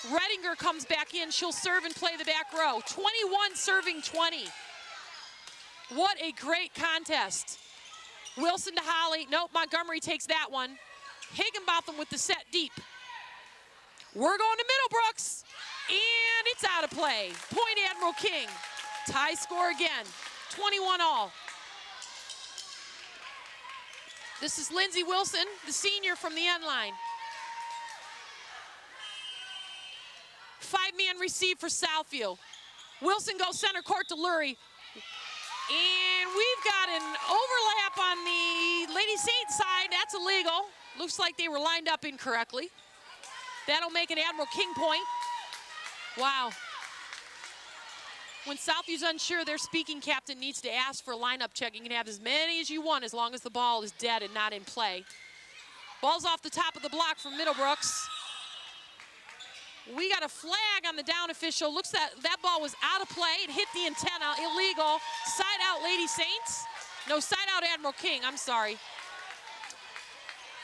Redinger comes back in. She'll serve and play the back row. 21 serving 20. What a great contest. Wilson to Holly. Nope, Montgomery takes that one. Higginbotham with the set deep. We're going to Middlebrooks. And it's out of play. Point Admiral King. Tie score again. 21-all. This is Lindsey Wilson, the senior from the end line. 5-man receive for Southview. Wilson goes center court to Lurie. And we've got an overlap on the Lady Saint side. That's illegal. Looks like they were lined up incorrectly. That'll make an Admiral King point. Wow. When Southview's unsure, their speaking captain needs to ask for a lineup check. You can have as many as you want as long as the ball is dead and not in play. Ball's off the top of the block from Middlebrooks. We got a flag on the down official. Looks that ball was out of play. It hit the antenna, illegal. Side out Lady Saints. No, side out Admiral King, I'm sorry.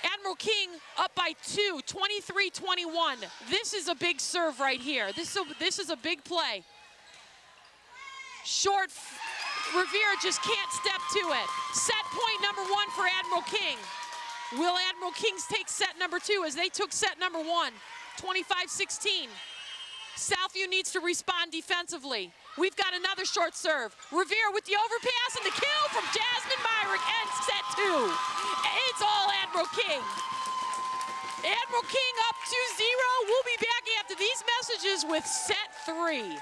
Admiral King up by 2, 23-21. This is a big serve right here. This is a big play. Short, Rivera just can't step to it. Set point number 1 for Admiral King. Will Admiral King take set number 2 as they took set number 1, 25-16. Southview needs to respond defensively. We've got another short serve. Rivera with the overpass and the kill from Jasmine Myrick ends set 2. It's all Admiral King. Admiral King up 2-0. We'll be back after these messages with set 3.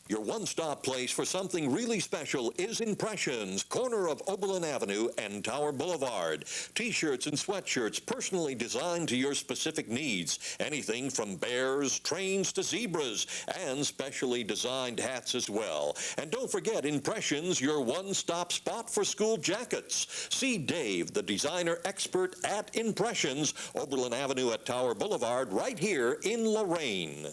Your one-stop place for something really special is Impressions, corner of Oberlin Avenue and Tower Boulevard. T-shirts and sweatshirts personally designed to your specific needs. Anything from bears, trains to zebras, and specially designed hats as well. And don't forget Impressions, your one-stop spot for school jackets. See Dave, the designer expert at Impressions, Oberlin Avenue at Tower Boulevard, right here in Lorain.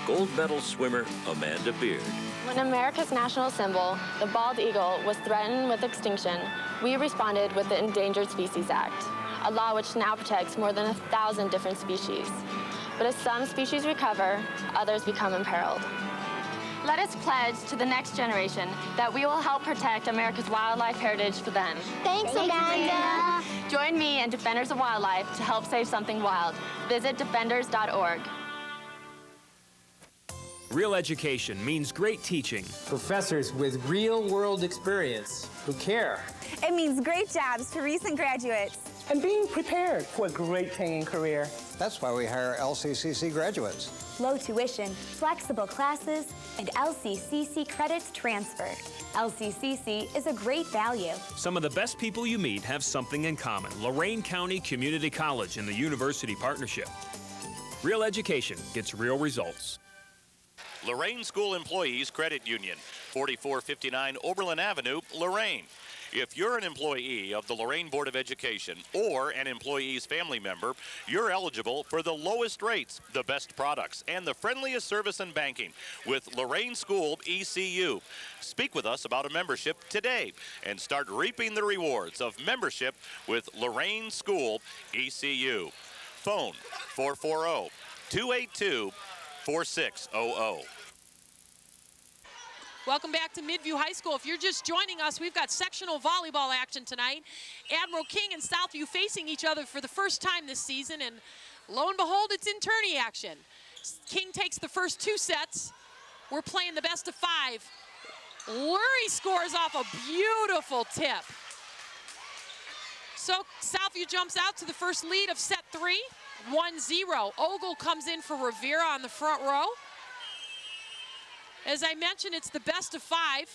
Gold medal swimmer Amanda Beard. When America's national symbol, the bald eagle, was threatened with extinction, we responded with the Endangered Species Act, a law which now protects more than 1,000 different species. But as some species recover, others become imperiled. Let us pledge to the next generation that we will help protect America's wildlife heritage for them. Thanks, Amanda. Join me and Defenders of Wildlife to help save something wild. Visit defenders.org. Real education means great teaching. Professors with real-world experience who care. It means great jobs for recent graduates. And being prepared for a great paying career. That's why we hire LCCC graduates. Low tuition, flexible classes, and LCCC credits transfer. LCCC is a great value. Some of the best people you meet have something in common. Lorain County Community College and the University Partnership. Real education gets real results. Lorain School Employees Credit Union, 4459 Oberlin Avenue, Lorain. If you're an employee of the Lorain Board of Education or an employee's family member, you're eligible for the lowest rates, the best products, and the friendliest service and banking with Lorain School ECU. Speak with us about a membership today and start reaping the rewards of membership with Lorain School ECU. Phone 440-282-4600. Welcome back to Midview High School. If you're just joining us, we've got sectional volleyball action tonight. Admiral King and Southview facing each other for the first time this season, and lo and behold, it's in tourney action. King takes the first 2 sets. We're playing the best of 5. Lurie scores off a beautiful tip. So Southview jumps out to the first lead of set 3. 1-0. Ogle comes in for Rivera on the front row. As I mentioned, it's the best of 5.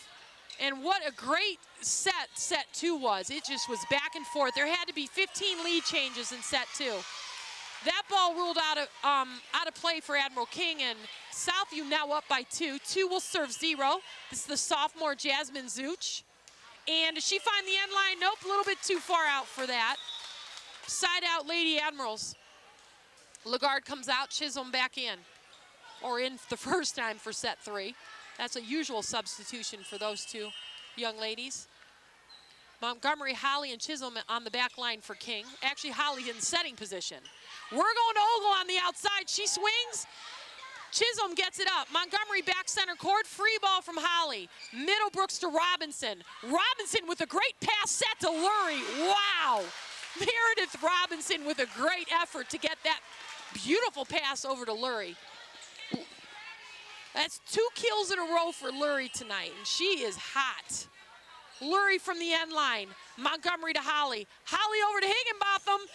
And what a great set 2 was. It just was back and forth. There had to be 15 lead changes in set 2. That ball ruled out of play for Admiral King, and Southview now up by 2. 2 will serve 0. This is the sophomore Jasmine Zuch. And does she find the end line? Nope, a little bit too far out for that. Side out Lady Admirals. Lagarde comes out, Chisholm back in. Or in the first time for set 3. That's a usual substitution for those 2 young ladies. Montgomery, Holly, and Chisholm on the back line for King. Actually, Holly in setting position. We're going to Ogle on the outside. She swings. Chisholm gets it up. Montgomery back center court. Free ball from Holly. Middlebrooks to Robinson. Robinson with a great pass set to Lurie. Wow. Meredith Robinson with a great effort to get that beautiful pass over to Lurie. That's 2 kills in a row for Lurie tonight, and she is hot. Lurie from the end line. Montgomery to Holly. Holly over to Higginbotham.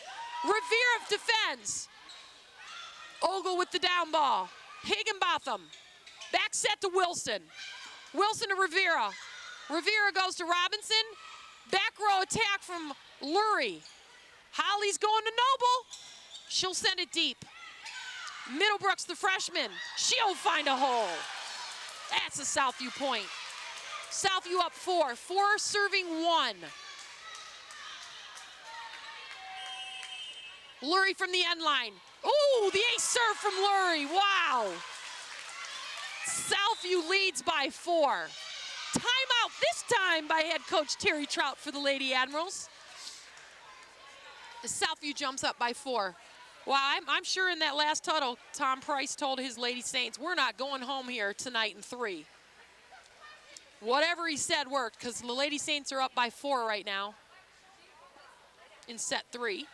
Rivera defends. Ogle with the down ball. Higginbotham. Back set to Wilson. Wilson to Rivera. Rivera goes to Robinson. Back row attack from Lurie. Holly's going to Noble. She'll send it deep. Middlebrooks, the freshman. She'll find a hole. That's a Southview point. Southview up 4. 4 serving 1. Lurie from the end line. Ooh, the ace serve from Lurie. Wow. Southview leads by 4. Timeout this time by head coach Terry Trout for the Lady Admirals. Southview jumps up by 4. Well, I'm sure in that last huddle, Tom Price told his Lady Saints, we're not going home here tonight in 3. Whatever he said worked, because the Lady Saints are up by 4 right now in set 3.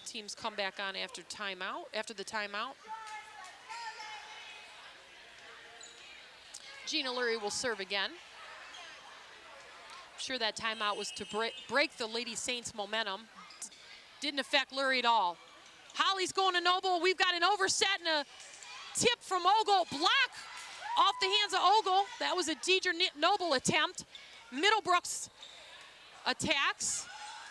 Teams come back on after the timeout. Gina Lurie will serve again. I'm sure that timeout was to break the Lady Saints momentum. Didn't affect Lurie at all. Holly's going to Noble. We've got an overset and a tip from Ogle. Block off the hands of Ogle. That was a Deidre Noble attempt. Middlebrooks attacks.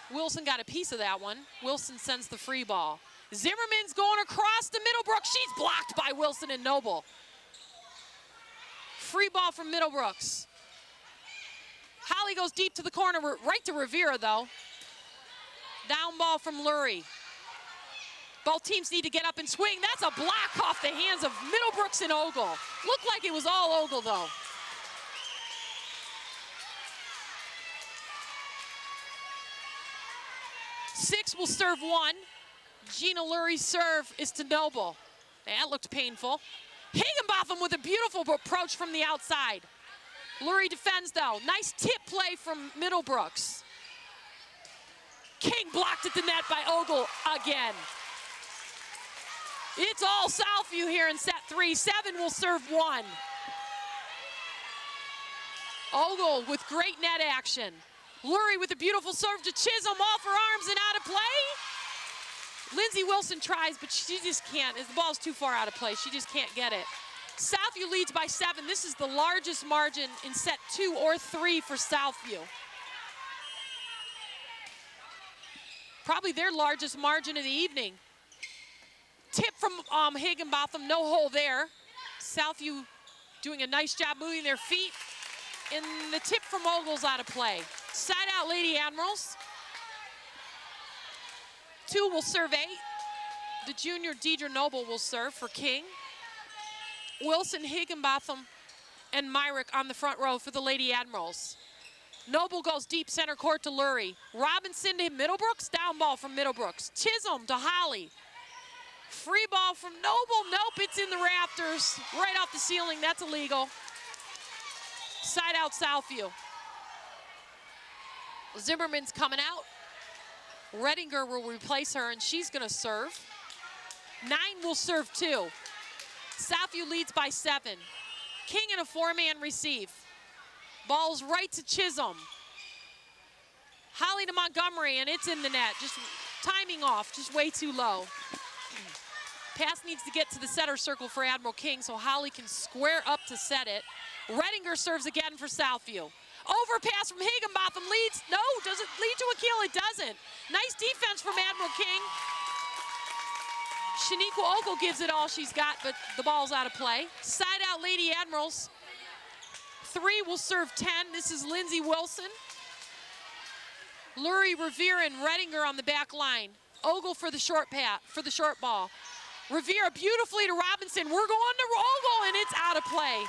Wilson got a piece of that one. Wilson sends the free ball. Zimmerman's going across to Middlebrooks. She's blocked by Wilson and Noble. Free ball from Middlebrooks. Holly goes deep to the corner, right to Rivera though. Down ball from Lurie. Both teams need to get up and swing. That's a block off the hands of Middlebrooks and Ogle. Looked like it was all Ogle though. Six will serve 1. Gina Lurie's serve is to Noble. That looked painful. Higginbotham with a beautiful approach from the outside. Lurie defends though. Nice tip play from Middlebrooks. King blocked at the net by Ogle again. It's all Southview here in set 3. 7 will serve 1. Ogle with great net action. Lurie with a beautiful serve to Chisholm, off her arms and out of play. Lindsay Wilson tries, but she just can't. The ball's too far out of play. She just can't get it. Southview leads by 7. This is the largest margin in set 2 or 3 for Southview. Probably their largest margin of the evening. Tip from Higginbotham, no hole there. Southview doing a nice job moving their feet. And the tip from Ogle's out of play. Side out Lady Admirals. 2 will serve 8. The junior Deidre Noble will serve for King. Wilson, Higginbotham, and Myrick on the front row for the Lady Admirals. Noble goes deep center court to Lurie. Robinson to Middlebrooks, down ball from Middlebrooks. Chisholm to Holly. Free ball from Noble, nope, it's in the rafters. Right off the ceiling, that's illegal. Side out Southview. Zimmerman's coming out. Redinger will replace her, and she's gonna serve. 9 will serve 2. Southview leads by 7. King in a 4-man receive. Ball's right to Chisholm. Holly to Montgomery, and it's in the net. Just timing off, just way too low. Pass needs to get to the center circle for Admiral King, so Holly can square up to set it. Redinger serves again for Southview. Overpass from Higginbotham leads. No, does it lead to a kill? It doesn't. Nice defense from Admiral King. Shaniqua Ogle gives it all she's got, but the ball's out of play. Side out Lady Admirals. 3 will serve 10. This is Lindsay Wilson. Lurie, Revere, and Redinger on the back line. Ogle for the short ball. Revere beautifully to Robinson. We're going to Ogle, and it's out of play.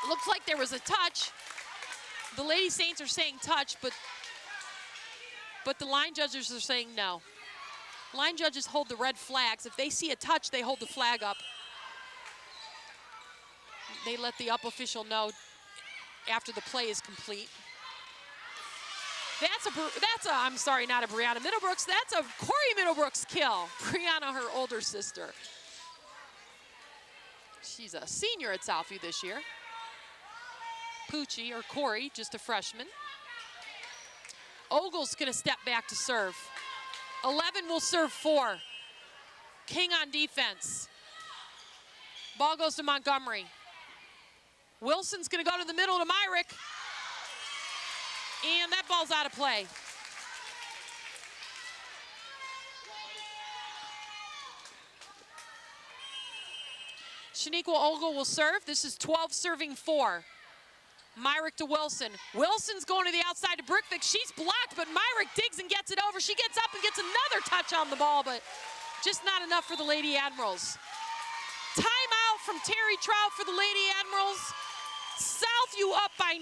Looks like there was a touch. The Lady Saints are saying touch, but the line judges are saying no. Line judges hold the red flags. If they see a touch, they hold the flag up. They let the up official know after the play is complete. I'm sorry, not a Brianna Middlebrooks. That's a Corey Middlebrooks kill. Brianna, her older sister. She's a senior at Southview this year. Poochie, or Corey, just a freshman. Ogle's gonna step back to serve. 11 will serve 4. King on defense. Ball goes to Montgomery. Wilson's gonna go to the middle to Myrick. And that ball's out of play. Shaniqua Ogle will serve. This is 12 serving 4. Myrick to Wilson. Wilson's going to the outside to Brickvick. She's blocked, but Myrick digs and gets it over. She gets up and gets another touch on the ball, but Just not enough for the Lady Admirals. Timeout from Terry Trout for the Lady Admirals. Southview up by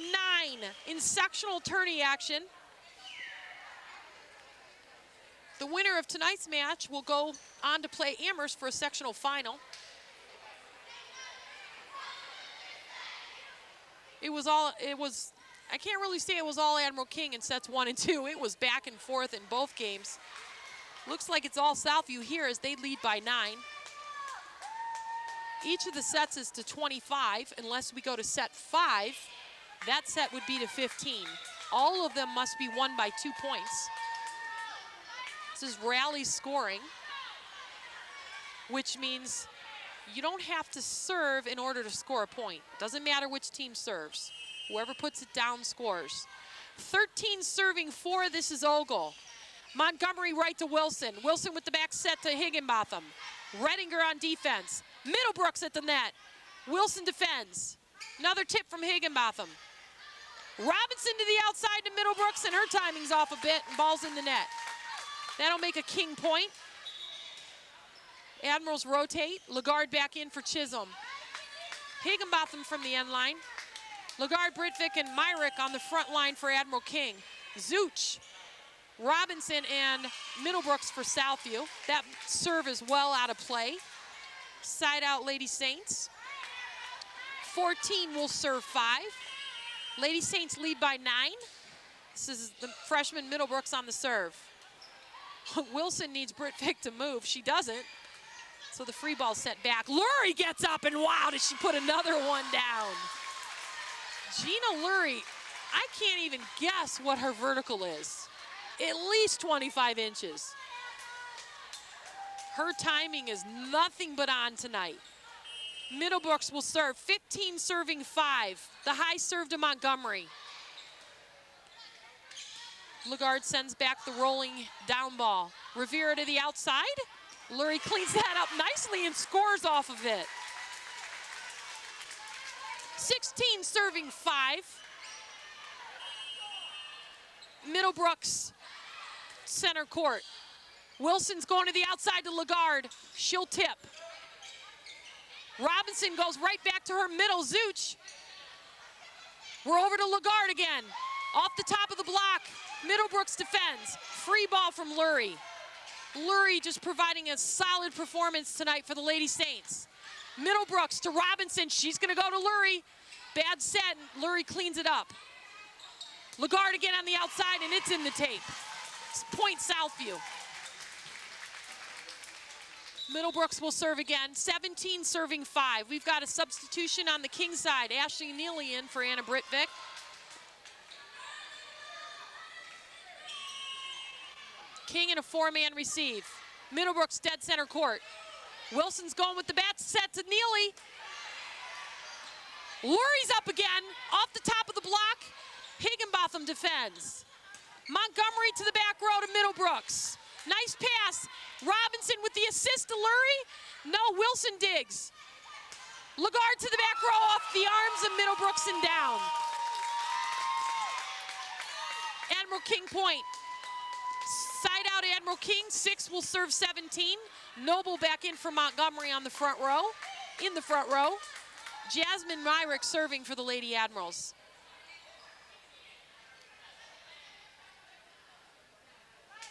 9 in sectional tourney action. The winner of tonight's match will go on to play Amherst for a sectional final. I can't really say it was all Admiral King in sets 1 and 2. It was back and forth in both games. Looks like it's all Southview here as they lead by 9. Each of the sets is to 25, unless we go to set 5. That set would be to 15. All of them must be won by 2 points. This is rally scoring, which means you don't have to serve in order to score a point. Doesn't matter which team serves. Whoever puts it down scores. 13 serving 4, this is Ogle. Montgomery right to Wilson. Wilson with the back set to Higginbotham. Redinger on defense. Middlebrooks at the net. Wilson defends. Another tip from Higginbotham. Robinson to the outside to Middlebrooks, and her timing's off a bit, and ball's in the net. That'll make a King point. Admirals rotate. Lagarde back in for Chisholm. Higginbotham from the end line. Lagarde, Britvick, and Myrick on the front line for Admiral King. Zuch, Robinson, and Middlebrooks for Southview. That serve is well out of play. Side out Lady Saints. 14 will serve 5. Lady Saints lead by 9. This is the freshman Middlebrooks on the serve. Wilson needs Britvick to move. She doesn't. So the free ball sent back. Lurie gets up, and wow, did she put another one down. Gina Lurie, I can't even guess what her vertical is. At least 25 inches. Her timing is nothing but on tonight. Middlebrooks will serve, 15 serving 5. The high serve to Montgomery. Lagarde sends back the rolling down ball. Rivera to the outside. Lurie cleans that up nicely and scores off of it. 16 serving 5. Middlebrooks, center court. Wilson's going to the outside to Lagarde. She'll tip. Robinson goes right back to her middle. Zuch. We're over to Lagarde again. Off the top of the block. Middlebrooks defends. Free ball from Lurie. Lurie just providing a solid performance tonight for the Lady Saints. Middlebrooks to Robinson. She's going to go to Lurie. Bad set. Lurie cleans it up. Lagarde again on the outside, and it's in the tape. Point Southview. Middlebrooks will serve again. 17 serving 5. We've got a substitution on the King side. Ashley Neely in for Anna Britvick. King in a 4-man receive. Middlebrooks dead center court. Wilson's going with the bat set to Neely. Lurie's up again, off the top of the block. Higginbotham defends. Montgomery to the back row to Middlebrooks. Nice pass. Robinson with the assist to Lurie. No, Wilson digs. Lagarde to the back row off the arms of Middlebrooks and down. Admiral King point. Side out Admiral King, 6 will serve 17. Noble back in for Montgomery on the front row, in the front row. Jasmine Myrick serving for the Lady Admirals.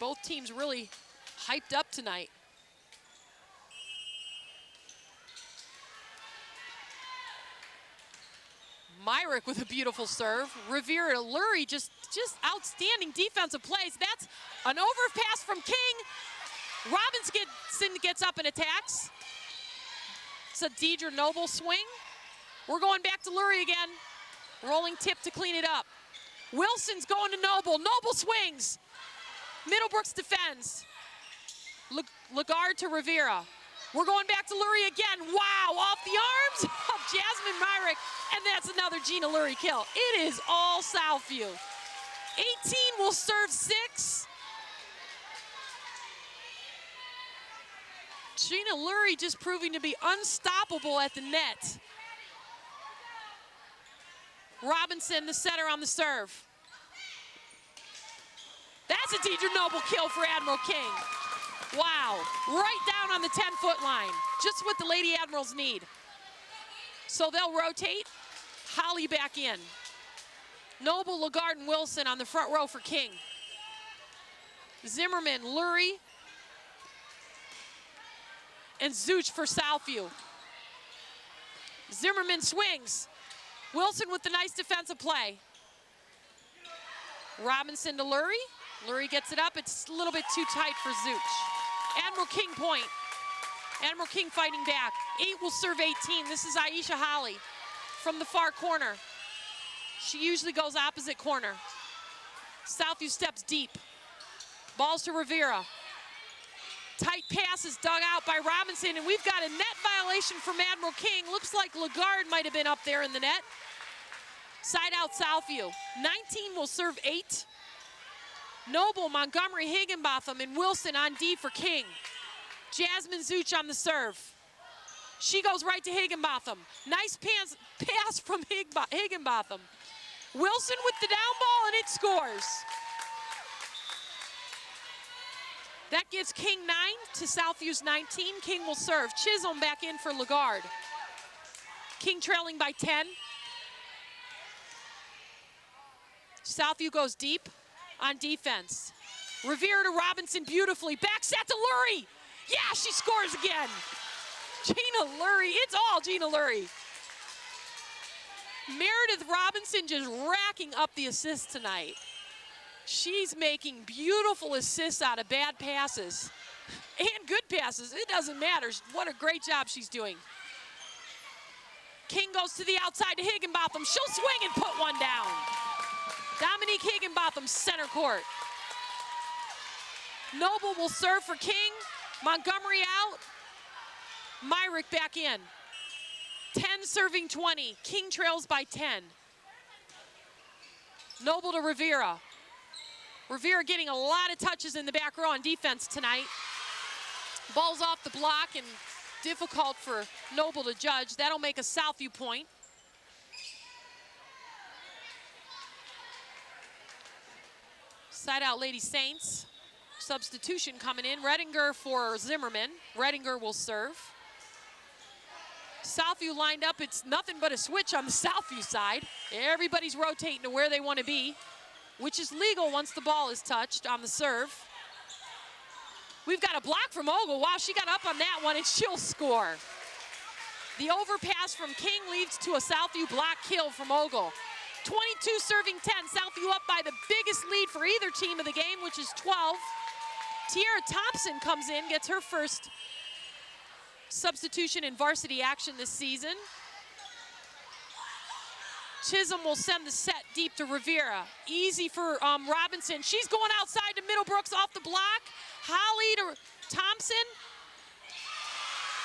Both teams really hyped up tonight. Myrick with a beautiful serve. Rivera, Lurie, just outstanding defensive plays. That's an overpass from King. Robinson gets up and attacks. It's a Deidre Noble swing. We're going back to Lurie again. Rolling tip to clean it up. Wilson's going to Noble. Noble swings. Middlebrooks defends. Lagarde to Rivera. We're going back to Lurie again. Wow, off the arms of Jasmine Myrick. And that's another Gina Lurie kill. It is all Southview. 18 will serve 6. Gina Lurie just proving to be unstoppable at the net. Robinson, the setter on the serve. That's a Deidre Noble kill for Admiral King. Wow, right down on the 10-foot line. Just what the Lady Admirals need. So they'll rotate. Holly back in. Noble, Lagarde, and Wilson on the front row for King. Zimmerman, Lurie, and Zuch for Southview. Zimmerman swings. Wilson with the nice defensive play. Robinson to Lurie. Lurie gets it up. It's a little bit too tight for Zuch. Admiral King point. Admiral King fighting back. 8 will serve 18. This is Aisha Holly from the far corner. She usually goes opposite corner. Southview steps deep. Balls to Rivera. Tight pass is dug out by Robinson, and we've got a net violation from Admiral King. Looks like Lagarde might have been up there in the net. Side out Southview. 19 will serve 8. Noble, Montgomery, Higginbotham, and Wilson on D for King. Jasmine Zuch on the serve. She goes right to Higginbotham. Nice pass from Higginbotham. Wilson with the down ball, and it scores. That gives King 9 to Southview's 19. King will serve. Chisholm back in for Lagarde. King trailing by 10. Southview goes deep on defense. Revere to Robinson beautifully. Back set to Lurie. Yeah, she scores again. Gina Lurie, it's all Gina Lurie. Meredith Robinson just racking up the assists tonight. She's making beautiful assists out of bad passes and good passes. It doesn't matter. What a great job she's doing. King goes to the outside to Higginbotham. She'll swing and put one down. Dominique Higginbotham, center court. Noble will serve for King. Montgomery out. Myrick back in. 10 serving 20. King trails by 10. Noble to Rivera. Rivera getting a lot of touches in the back row on defense tonight. Ball's off the block and difficult for Noble to judge. That'll make a Southview point. Side out Lady Saints. Substitution coming in. Redinger for Zimmerman. Redinger will serve. Southview lined up. It's nothing but a switch on the Southview side. Everybody's rotating to where they want to be, which is legal once the ball is touched on the serve. We've got a block from Ogle. Wow, she got up on that one, and she'll score. The overpass from King leads to a Southview block kill from Ogle. 22 serving 10. Southview up by the biggest lead for either team of the game, which is 12. Tiara Thompson comes in, gets her first substitution in varsity action this season. Chisholm will send the set deep to Rivera. Easy for Robinson. She's going outside to Middlebrooks off the block. Holly to Thompson.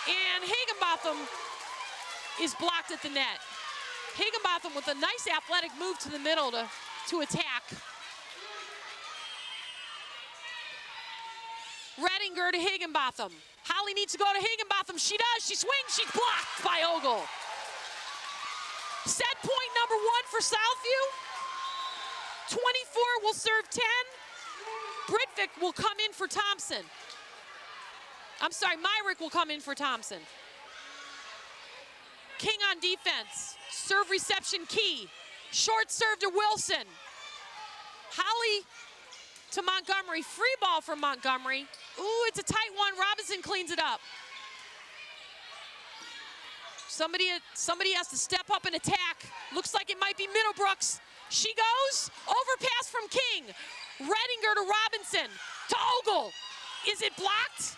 And Higginbotham is blocked at the net. Higginbotham with a nice athletic move to the middle to attack. Redinger to Higginbotham. Holly needs to go to Higginbotham. She does. She swings. She's blocked by Ogle. Set point number 1 for Southview. 24 will serve 10. Britvick will come in for Thompson. I'm sorry, Myrick will come in for Thompson. King on defense. Serve reception key. Short serve to Wilson. Holly to Montgomery. Free ball from Montgomery. Ooh, it's a tight one. Robinson cleans it up. Somebody has to step up and attack. Looks like it might be Middlebrooks. She goes. Overpass from King. Redinger to Robinson. To Ogle. Is it blocked?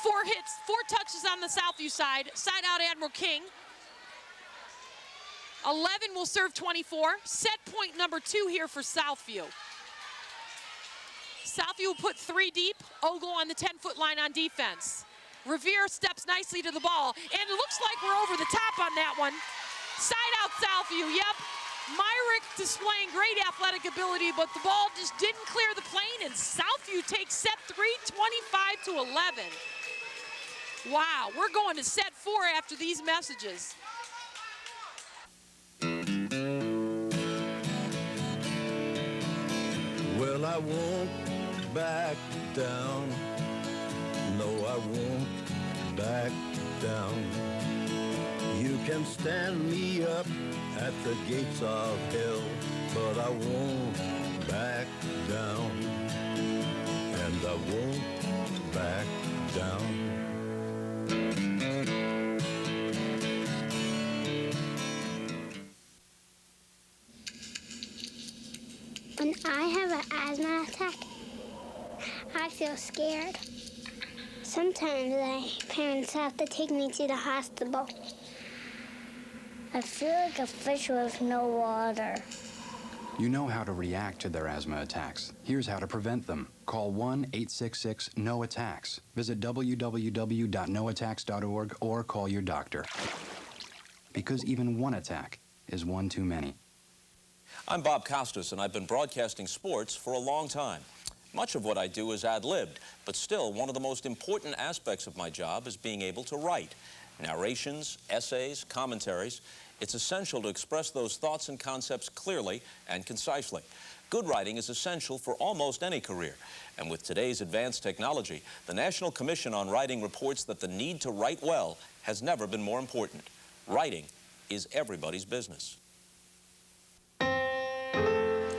4 hits, 4 touches on the Southview side. Side out Admiral King. 11 will serve 24. Set point number 2 here for Southview. Southview will put 3 deep. Ogle on the 10-foot line on defense. Revere steps nicely to the ball, and it looks like we're over the top on that one. Side out Southview, yep. Myrick displaying great athletic ability, but the ball just didn't clear the plane, and Southview takes set 3, 25-11. Wow, we're going to set 4 after these messages. Well, I won't back down. No, I won't back down. You can stand me up at the gates of hell, but I won't back down. And I won't back down. When I have an asthma attack, I feel scared. Sometimes my parents have to take me to the hospital. I feel like a fish with no water. You know how to react to their asthma attacks. Here's how to prevent them. Call 1-866-NO-ATTACKS. Visit www.noattacks.org or call your doctor. Because even one attack is one too many. I'm Bob Costas, and I've been broadcasting sports for a long time. Much of what I do is ad-libbed, but still, one of the most important aspects of my job is being able to write. Narrations, essays, commentaries. It's essential to express those thoughts and concepts clearly and concisely. Good writing is essential for almost any career. And with today's advanced technology, the National Commission on Writing reports that the need to write well has never been more important. Writing is everybody's business.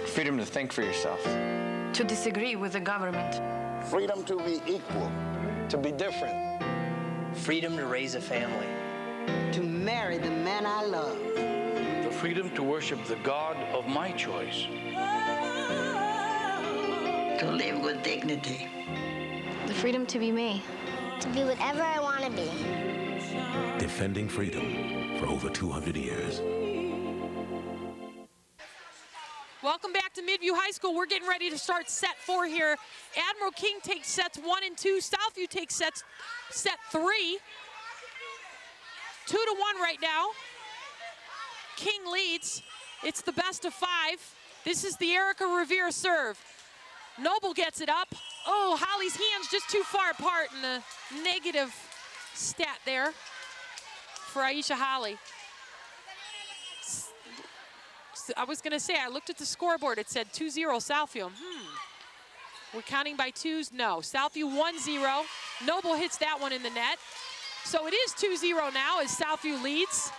Freedom to think for yourself. To disagree with the government. Freedom to be equal. To be different. Freedom to raise a family. To marry the man I love. The freedom to worship the God of my choice. To live with dignity. The freedom to be me. To be whatever I want to be. Defending freedom for over 200 years. Welcome back to Midview High School. We're getting ready to start set 4 here. Admiral King takes sets 1 and 2. Southview takes set 3. 2-1 right now. King leads. It's the best of 5. This is the Erica Revere serve. Noble gets it up. Oh, Holly's hands just too far apart, and a negative stat there for Aisha Holly. I was going to say, I looked at the scoreboard. It said 2-0 Southview. We're counting by twos? No. Southview 1-0. Noble hits that one in the net. So it is 2-0 now as Southview leads.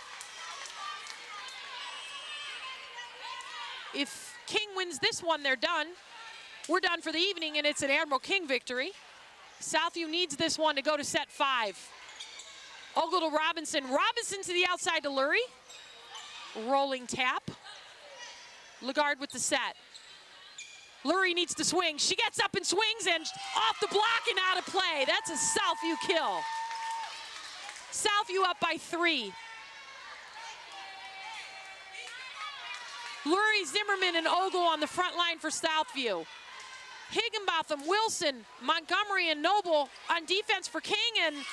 If King wins this one, they're done. We're done for the evening, and it's an Admiral King victory. Southview needs this one to go to set 5. Ogle to Robinson. Robinson to the outside to Lurie. Rolling tap. Lagarde with the set. Lurie needs to swing. She gets up and swings and off the block and out of play. That's a Southview kill. Southview up by 3. Lurie, Zimmerman, and Ogle on the front line for Southview. Higginbotham, Wilson, Montgomery, and Noble on defense for King, and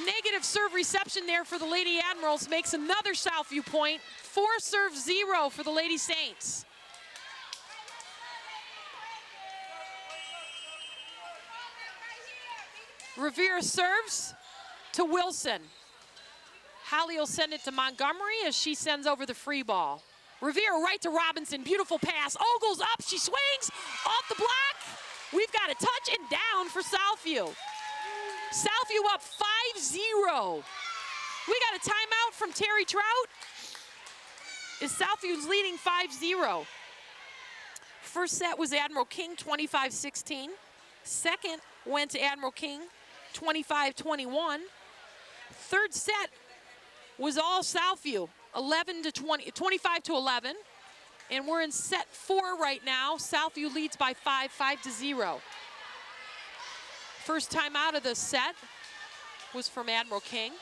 negative serve reception there for the Lady Admirals makes another Southview point. 4 serves 0 for the Lady Saints. Revere serves to Wilson. Holly will send it to Montgomery as she sends over the free ball. Revere right to Robinson, beautiful pass. Ogle's up, she swings, off the block. We've got a touch and down for Southview. Southview up 5-0. We got a timeout from Terry Trout. As Southview's leading 5-0. First set was Admiral King, 25-16. Second went to Admiral King, 25-21. Third set was all Southview, 25-11. And we're in set 4 right now. Southview leads by 5-0. First time out of the set was from Admiral King.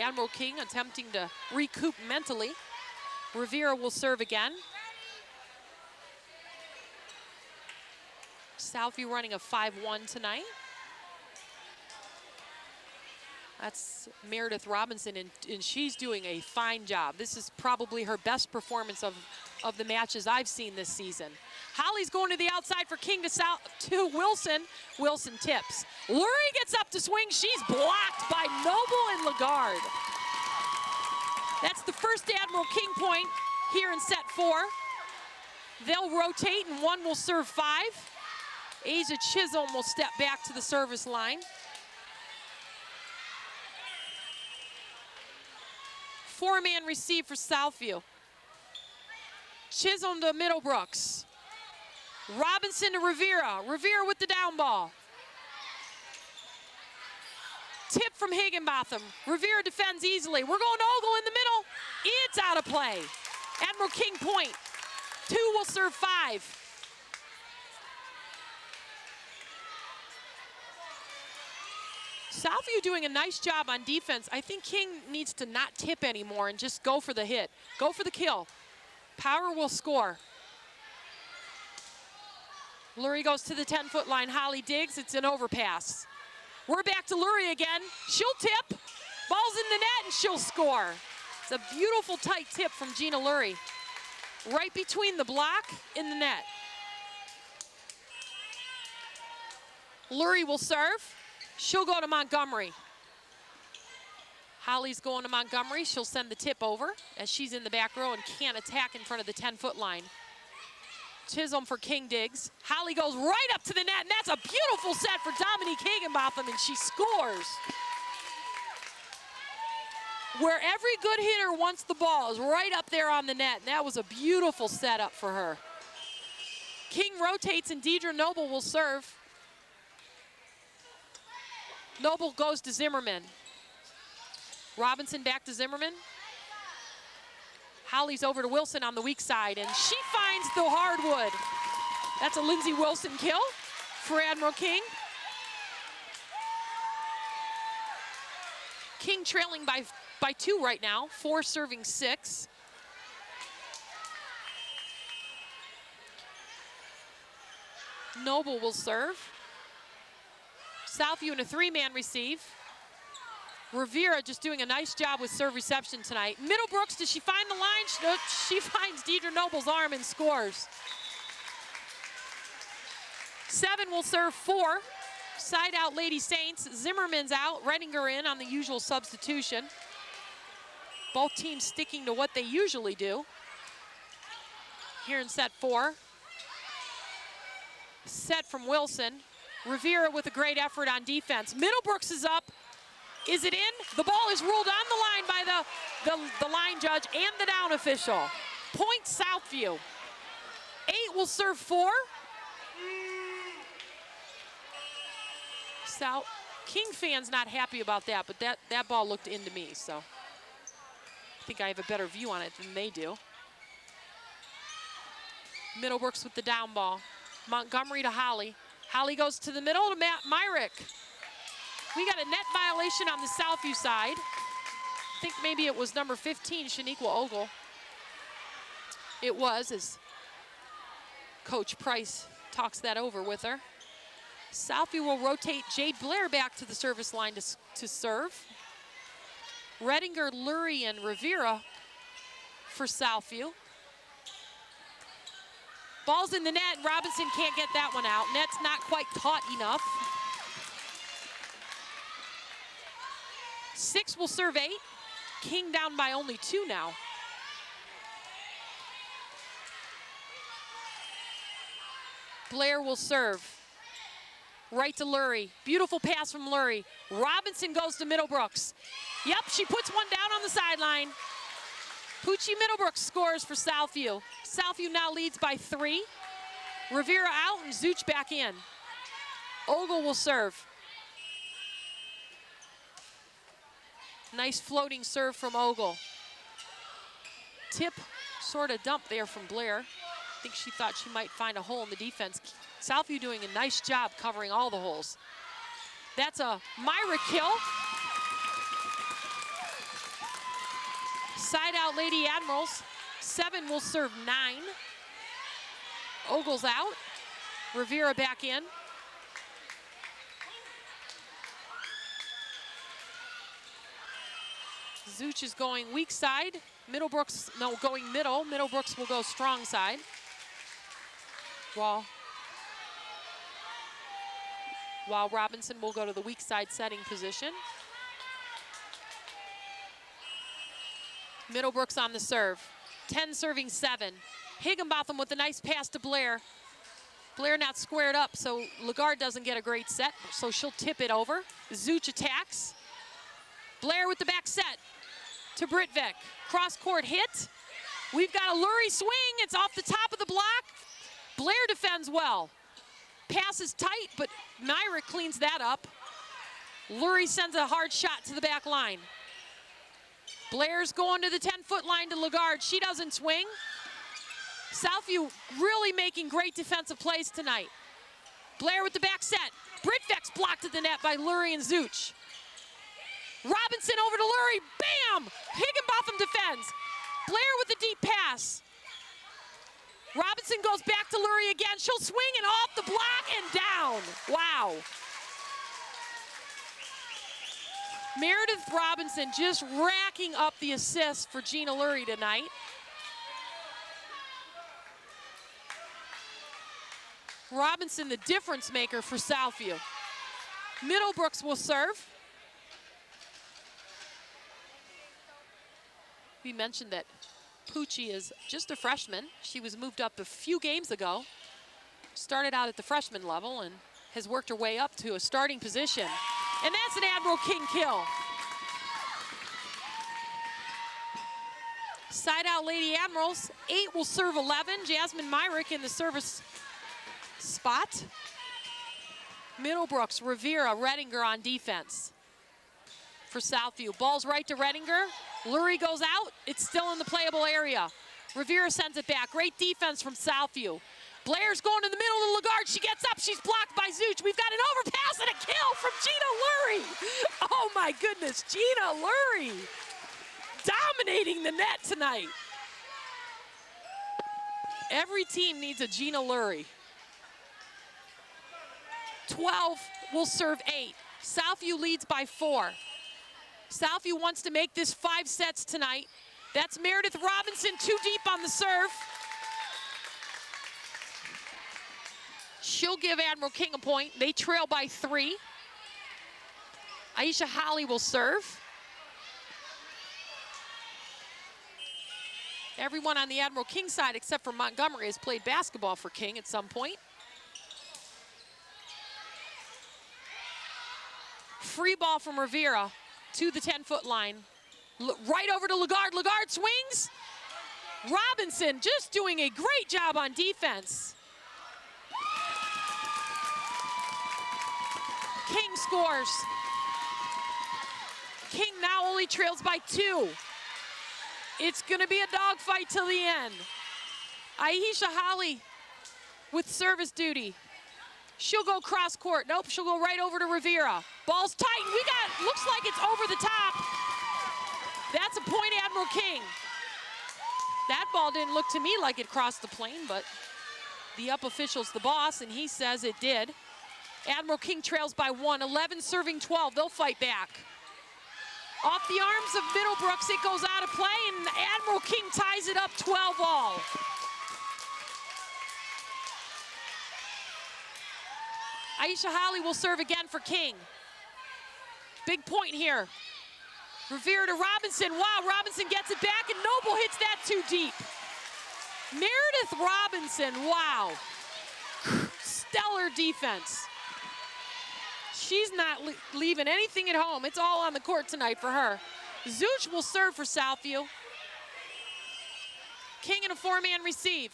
Admiral King attempting to recoup mentally. Revere will serve again. Southview running a 5-1 tonight. That's Meredith Robinson, and she's doing a fine job. This is probably her best performance of the matches I've seen this season. Holly's going to the outside for King to Wilson. Wilson tips. Lurie gets up to swing. She's blocked by Noble and Lagarde. That's the first Admiral King point here in set 4. They'll rotate, and one will serve 5. Asia Chisholm will step back to the service line. 4-man receive for Southview. Chisholm to Middlebrooks. Robinson to Rivera. Rivera with the down ball. Tip from Higginbotham. Rivera defends easily. We're going to Ogle in the middle. It's out of play. Admiral King point. 2 will serve 5. Southview doing a nice job on defense. I think King needs to not tip anymore and just go for the hit. Go for the kill. Power will score. Lurie goes to the 10-foot line. Holly digs. It's an overpass. We're back to Lurie again. She'll tip. Ball's in the net, and she'll score. It's a beautiful tight tip from Gina Lurie. Right between the block and the net. Lurie will serve. She'll go to Montgomery. Holly's going to Montgomery. She'll send the tip over as she's in the back row and can't attack in front of the 10-foot line. Chisholm for King digs. Holly goes right up to the net, and that's a beautiful set for Dominique Higginbotham, and she scores. Where every good hitter wants the ball is right up there on the net, and that was a beautiful setup for her. King rotates, and Deidre Noble will serve. Noble goes to Zimmerman. Robinson back to Zimmerman. Holly's over to Wilson on the weak side, and she finds the hardwood. That's a Lindsey Wilson kill for Admiral King. King trailing by 2 right now, 4 serving 6. Noble will serve. Southview in a 3-man receive. Rivera just doing a nice job with serve reception tonight. Middlebrooks, does she find the line? She finds Deidre Noble's arm and scores. 7 will serve 4. Side out Lady Saints. Zimmerman's out. Redinger in on the usual substitution. Both teams sticking to what they usually do. Here in set 4. Set from Wilson. Rivera with a great effort on defense. Middlebrooks is up. Is it in? The ball is ruled on the line by the line judge and the down official. Point Southview. 8 will serve 4. King fans not happy about that, but that ball looked into me, so I think I have a better view on it than they do. Middlebrooks with the down ball. Montgomery to Holly. Holly goes to the middle to Matt Myrick. We got a net violation on the Southview side. I think maybe it was number 15, Shaniqua Ogle. It was, as Coach Price talks that over with her. Southview will rotate Jade Blair back to the service line to serve. Redinger, Lurie, and Rivera for Southview. Ball's in the net, and Robinson can't get that one out. Net's not quite taut enough. 6 will serve 8. King down by only 2 now. Blair will serve. Right to Lurie. Beautiful pass from Lurie. Robinson goes to Middlebrooks. Yep, she puts one down on the sideline. Poochie Middlebrooks scores for Southview. Southview now leads by 3. Rivera out and Zuch back in. Ogle will serve. Nice floating serve from Ogle. Tip, sort of dump there from Blair. I think she thought she might find a hole in the defense. Southview doing a nice job covering all the holes. That's a Myra kill. Side out Lady Admirals. 7 will serve 9. Ogle's out. Rivera back in. Zuch is going weak side. Middlebrooks, no, going middle. Middlebrooks will go strong side. While Robinson will go to the weak side setting position. Middlebrooks on the serve. 10 serving 7. Higginbotham with a nice pass to Blair. Blair not squared up, so Lagarde doesn't get a great set, so she'll tip it over. Zuch attacks. Blair with the back set to Britvik. Cross court hit. We've got a Lurie swing. It's off the top of the block. Blair defends well. Pass is tight, but Myrick cleans that up. Lurie sends a hard shot to the back line. Blair's going to the 10-foot line to Lagarde. She doesn't swing. Southview really making great defensive plays tonight. Blair with the back set. Britvik's blocked at the net by Lurie and Zuch. Robinson over to Lurie. Bam! Higginbotham defends. Blair with the deep pass. Robinson goes back to Lurie again. She'll swing and off the block and down. Wow. Meredith Robinson just racking up the assists for Gina Lurie tonight. Robinson, the difference maker for Southview. Middlebrooks will serve. We mentioned that Pucci is just a freshman. She was moved up a few games ago. Started out at the freshman level and has worked her way up to a starting position. And that's an Admiral King kill. Side out Lady Admirals. 8 will serve 11. Jasmine Myrick in the service spot. Middlebrooks, Rivera, Redinger on defense for Southview. Ball's right to Redinger. Lurie goes out. It's still in the playable area. Rivera sends it back. Great defense from Southview. Blair's going to the middle of Lagarde. She gets up. She's blocked by Zuch. We've got an overpass and a kill from Gina Lurie. Oh, my goodness. Gina Lurie dominating the net tonight. Every team needs a Gina Lurie. 12 will serve 8. Southview leads by 4. Southview wants to make this 5 sets tonight. That's Meredith Robinson, too deep on the serve. She'll give Admiral King a point. They trail by 3. Aisha Holly will serve. Everyone on the Admiral King side except for Montgomery has played basketball for King at some point. Free ball from Rivera to the 10-foot line. Right over to Lagarde. Lagarde swings. Robinson just doing a great job on defense. King scores. King now only trails by 2. It's going to be a dogfight till the end. Aisha Holly with service duty. She'll go cross court. Nope, she'll go right over to Rivera. Ball's tight. We got, looks like it's over the top. That's a point, Admiral King. That ball didn't look to me like it crossed the plane, but the up official's the boss, and he says it did. Admiral King trails by 1. 11 serving 12. They'll fight back. Off the arms of Middlebrooks, it goes out of play, and Admiral King ties it up 12-all. Aisha Holly will serve again for King. Big point here. Rivera to Robinson. Wow, Robinson gets it back, and Noble hits that too deep. Meredith Robinson, wow. Stellar defense. She's not leaving anything at home. It's all on the court tonight for her. Zuch will serve for Southview. King in a 4-man receive.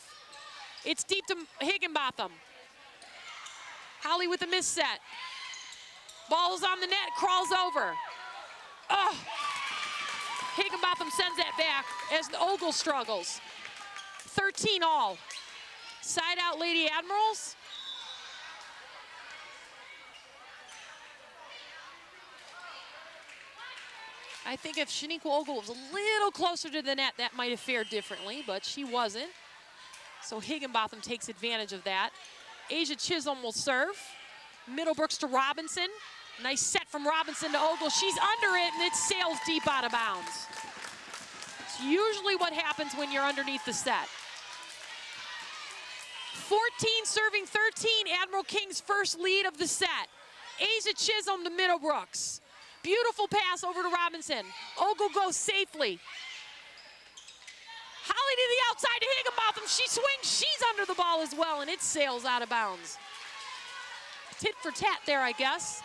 It's deep to Higginbotham. Holly with a misset. Ball's on the net, crawls over. Oh. Higginbotham sends that back as Ogle struggles. 13-all. Side out Lady Admirals. I think if Shaniqua Ogle was a little closer to the net, that might have fared differently, but she wasn't. So Higginbotham takes advantage of that. Asia Chisholm will serve. Middlebrooks to Robinson. Nice set from Robinson to Ogle. She's under it, and it sails deep out of bounds. It's usually what happens when you're underneath the set. 14 serving 13, Admiral King's first lead of the set. Asia Chisholm to Middlebrooks. Beautiful pass over to Robinson. Ogle goes safely. Holly to the outside to Higginbotham. She swings, she's under the ball as well, and it sails out of bounds. Tit for tat there, I guess.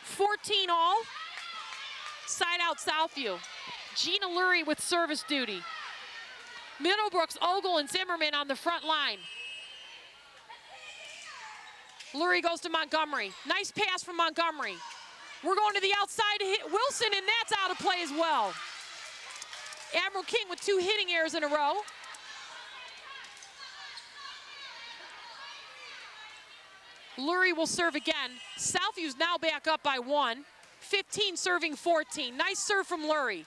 14 all. Side out Southview. Gina Lurie with service duty. Middlebrooks, Ogle, and Zimmerman on the front line. Lurie goes to Montgomery. Nice pass from Montgomery. We're going to the outside to hit Wilson, and that's out of play as well. Admiral King with 2 hitting errors in a row. Lurie will serve again. Southview's now back up by 1. 15 serving 14. Nice serve from Lurie.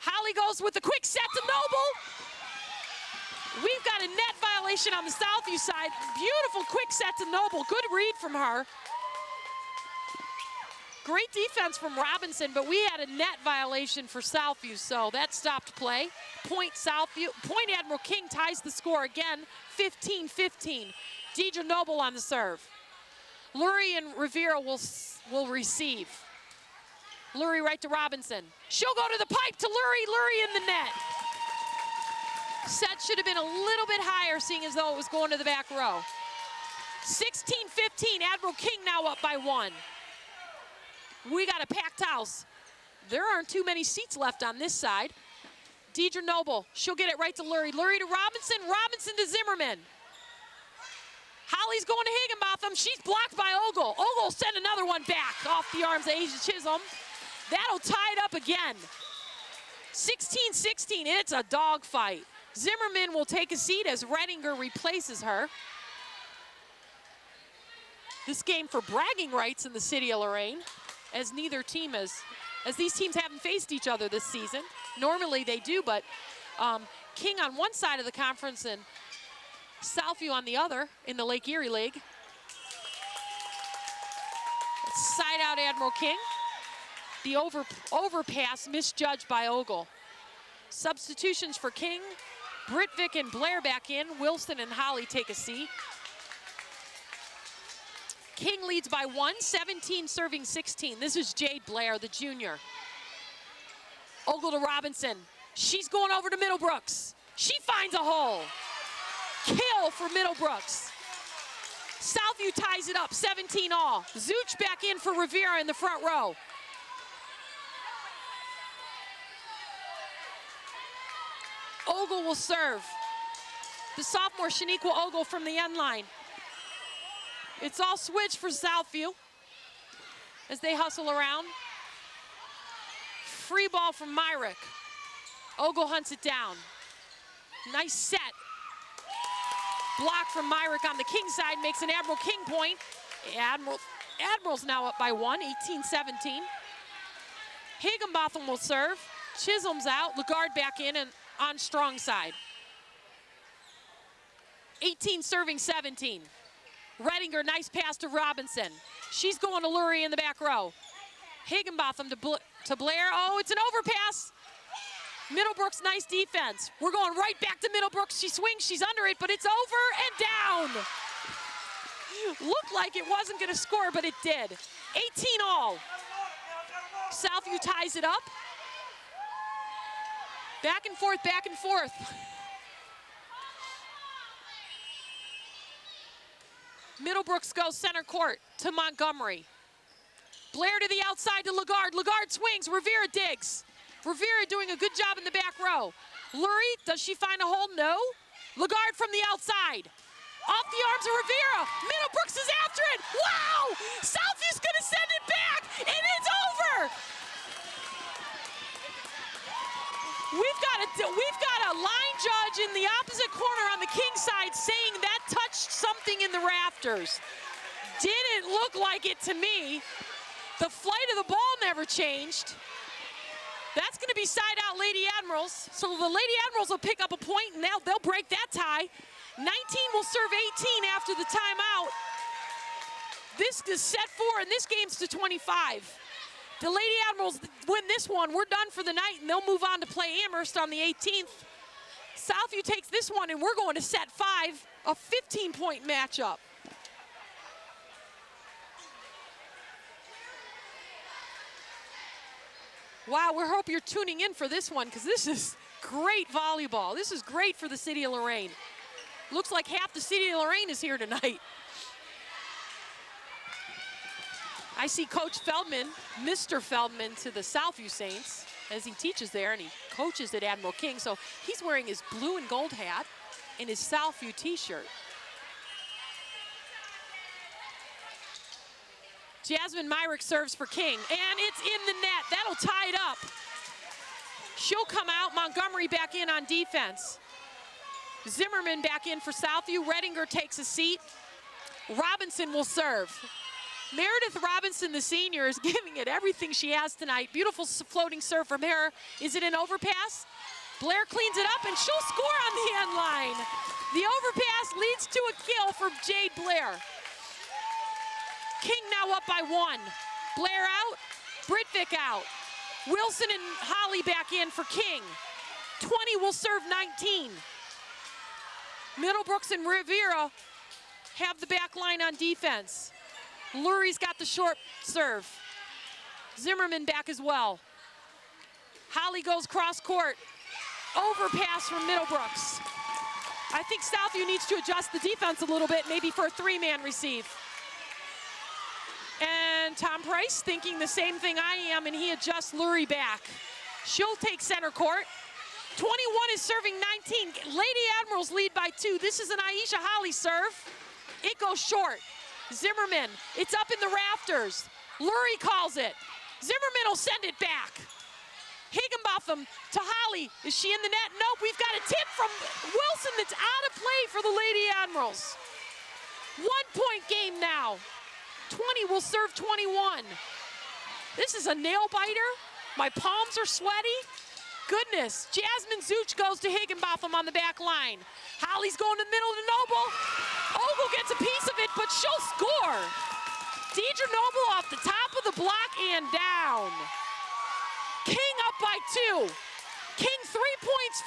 Holly goes with the quick set to Noble. We've got a net violation on the Southview side. Beautiful quick set to Noble. Good read from her. Great defense from Robinson, but we had a net violation for Southview, so that stopped play. Point Southview. Point Admiral King ties the score again, 15-15. Deidre Noble on the serve. Lurie and Rivera will receive. Lurie right to Robinson. She'll go to the pipe to Lurie. Lurie in the net. Set should have been a little bit higher, seeing as though it was going to the back row. 16-15, Admiral King now up by 1. We got a packed house. There aren't too many seats left on this side. Deidre Noble, she'll get it right to Lurie. Lurie to Robinson, Robinson to Zimmerman. Holly's going to Higginbotham. She's blocked by Ogle. Ogle send another one back off the arms of Asia Chisholm. That'll tie it up again. 16-16, it's a dogfight. Zimmerman will take a seat as Redinger replaces her. This game for bragging rights in the city of Lorain, as neither team as these teams haven't faced each other this season. Normally they do, but King on one side of the conference and Southview on the other in the Lake Erie League. Side out Admiral King. The overpass misjudged by Ogle. Substitutions for King. Britvick and Blair back in. Wilson and Holly take a seat. King leads by 1, 17 serving 16. This is Jade Blair, the junior. Ogle to Robinson. She's going over to Middlebrooks. She finds a hole. Kill for Middlebrooks. Southview ties it up, 17 all. Zuch back in for Rivera in the front row. Ogle will serve. The sophomore Shaniqua Ogle from the end line. It's all switched for Southview as they hustle around. Free ball from Myrick. Ogle hunts it down. Nice set. Block from Myrick on the King side makes an Admiral King point. Admiral's now up by 1, 18-17. Higginbotham will serve. Chisholm's out. Lagarde back in and on strong side. 18 serving 17. Redinger, nice pass to Robinson. She's going to Lurie in the back row. Higginbotham to Blair. Oh, it's an overpass. Middlebrooks, nice defense. We're going right back to Middlebrooks. She swings, she's under it, but it's over and down. Looked like it wasn't going to score, but it did. 18 all. Southview ties it up. Back and forth, back and forth. Middlebrooks goes center court to Montgomery. Blair to the outside to Lagarde. Lagarde swings, Rivera digs. Rivera doing a good job in the back row. Lurie, does she find a hole? No. Lagarde from the outside. Off the arms of Rivera. Middlebrooks is after it. Wow! Southview's gonna send it back, and it's over! We've got a line judge in the opposite corner on the King side saying that touched something in the rafters. Didn't look like it to me. The flight of the ball never changed. That's going to be side out Lady Admirals. So the Lady Admirals will pick up a point, and they'll break that tie. 19 will serve 18 after the timeout. This is set 4, and this game's to 25. The Lady Admirals win this one. We're done for the night, and they'll move on to play Amherst on the 18th. Southview takes this one, and we're going to set 5, a 15-point matchup. Wow, we hope you're tuning in for this one, because this is great volleyball. This is great for the city of Lorain. Looks like half the city of Lorain is here tonight. I see Coach Feldman, Mr. Feldman, to the Southview Saints as he teaches there, and he coaches at Admiral King. So he's wearing his blue and gold hat and his Southview t-shirt. Jasmine Myrick serves for King, and it's in the net. That'll tie it up. She'll come out. Montgomery back in on defense. Zimmerman back in for Southview. Redinger takes a seat. Robinson will serve. Meredith Robinson, the senior, is giving it everything she has tonight. Beautiful floating serve from her. Is it an overpass? Blair cleans it up, and she'll score on the end line. The overpass leads to a kill for Jade Blair. King now up by 1. Blair out, Britvick out. Wilson and Holly back in for King. 20 will serve 19. Middlebrooks and Rivera have the back line on defense. Lurie's got the short serve. Zimmerman back as well. Holly goes cross court. Overpass from Middlebrooks. I think Southview needs to adjust the defense a little bit, maybe for a 3-man receive. And Tom Price thinking the same thing I am, and he adjusts Lurie back. She'll take center court. 21 is serving 19. Lady Admirals lead by 2. This is an Aisha Holly serve. It goes short. Zimmerman, it's up in the rafters. Lurie calls it. Zimmerman will send it back. Higginbotham to Holly. Is she in the net? Nope, we've got a tip from Wilson that's out of play for the Lady Admirals. 1-point game now. 20 will serve 21. This is a nail biter. My palms are sweaty. Goodness. Jasmine Zuch goes to Higginbotham on the back line. Holly's going to the middle to Noble. Ogle gets a piece of it, but she'll score. Deidre Noble off the top of the block and down. King up by 2. King 3 points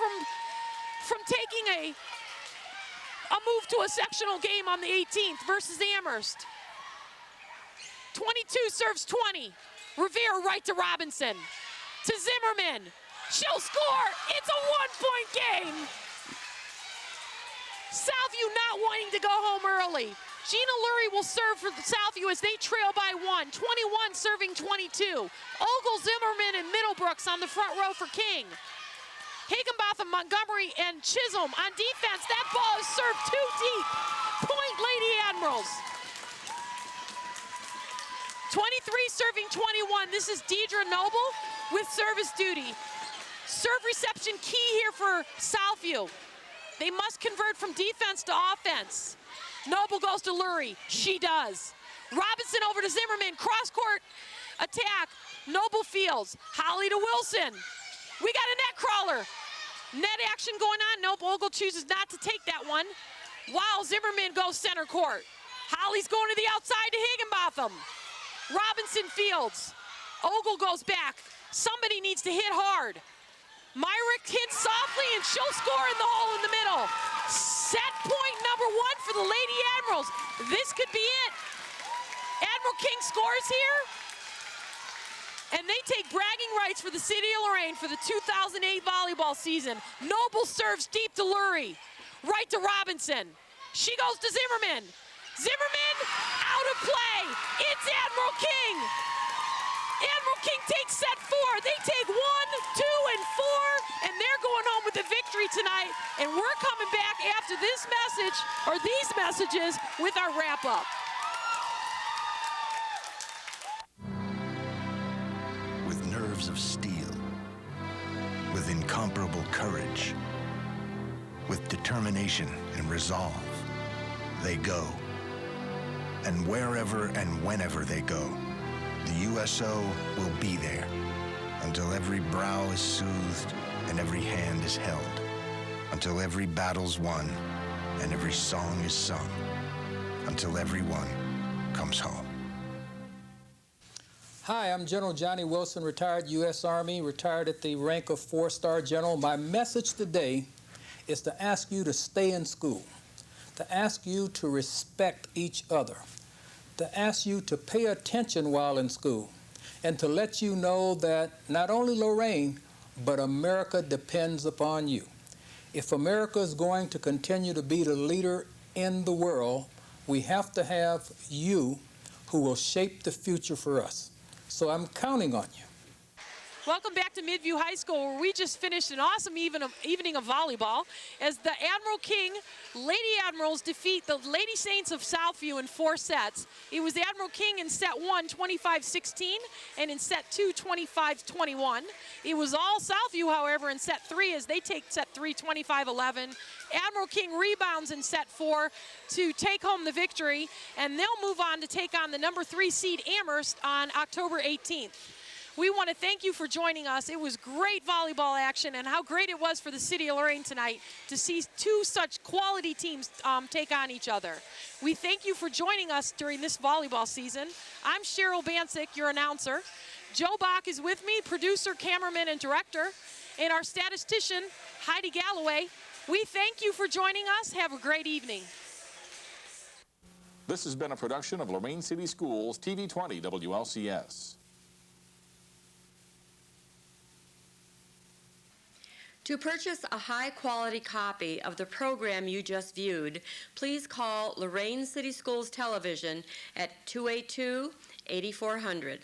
from taking a move to a sectional game on the 18th versus Amherst. 22 serves 20. Rivera right to Robinson. To Zimmerman. She'll score. It's a 1-point game. Southview not wanting to go home early. Gina Lurie will serve for Southview as they trail by 1. 21 serving 22. Ogle, Zimmerman, and Middlebrooks on the front row for King. Higginbotham, Montgomery, and Chisholm on defense. That ball is served too deep. Point Lady Admirals. 23 serving 21. This is Deidre Noble with service duty. Serve reception key here for Southview. They must convert from defense to offense. Noble goes to Lurie. She does. Robinson over to Zimmerman. Cross-court attack. Noble fields. Holly to Wilson. We got a net crawler. Net action going on. Nope, Ogle chooses not to take that one. While Zimmerman goes center court. Holly's going to the outside to Higginbotham. Robinson fields. Ogle goes back. Somebody needs to hit hard. Myrick hits softly, and she'll score in the hole in the middle. Set point number 1 for the Lady Admirals. This could be it. Admiral King scores here. And they take bragging rights for the city of Lorain for the 2008 volleyball season. Noble serves deep to Lurie. Right to Robinson. She goes to Zimmerman. Zimmerman out of play. It's Admiral King. Admiral King takes set 4. They take 1, 2, and 4, and they're going home with a victory tonight. And we're coming back after this message, or these messages, with our wrap-up. With nerves of steel, with incomparable courage, with determination and resolve, they go. And wherever and whenever they go, the USO will be there until every brow is soothed and every hand is held, until every battle's won and every song is sung, until everyone comes home. Hi, I'm General Johnny Wilson, retired U.S. Army, retired at the rank of 4-star general. My message today is to ask you to stay in school, to ask you to respect each other, to ask you to pay attention while in school, and to let you know that not only Lorain, but America depends upon you. If America is going to continue to be the leader in the world, we have to have you who will shape the future for us. So I'm counting on you. Welcome back to Midview High School, where we just finished an awesome evening of volleyball as the Admiral King Lady Admirals defeat the Lady Saints of Southview in 4 sets. It was Admiral King in set 1, 25-16, and in set 2, 25-21. It was all Southview, however, in set 3 as they take set 3, 25-11. Admiral King rebounds in set 4 to take home the victory, and they'll move on to take on the number 3 seed Amherst on October 18th. We want to thank you for joining us. It was great volleyball action, and how great it was for the city of Lorain tonight to see 2 such quality teams take on each other. We thank you for joining us during this volleyball season. I'm Cheryl Bancic, your announcer. Joe Bach is with me, producer, cameraman, and director, and our statistician, Heidi Galloway. We thank you for joining us. Have a great evening. This has been a production of Lorain City Schools, TV 20 WLCS. To purchase a high-quality copy of the program you just viewed, please call Lorain City Schools Television at 282-8400.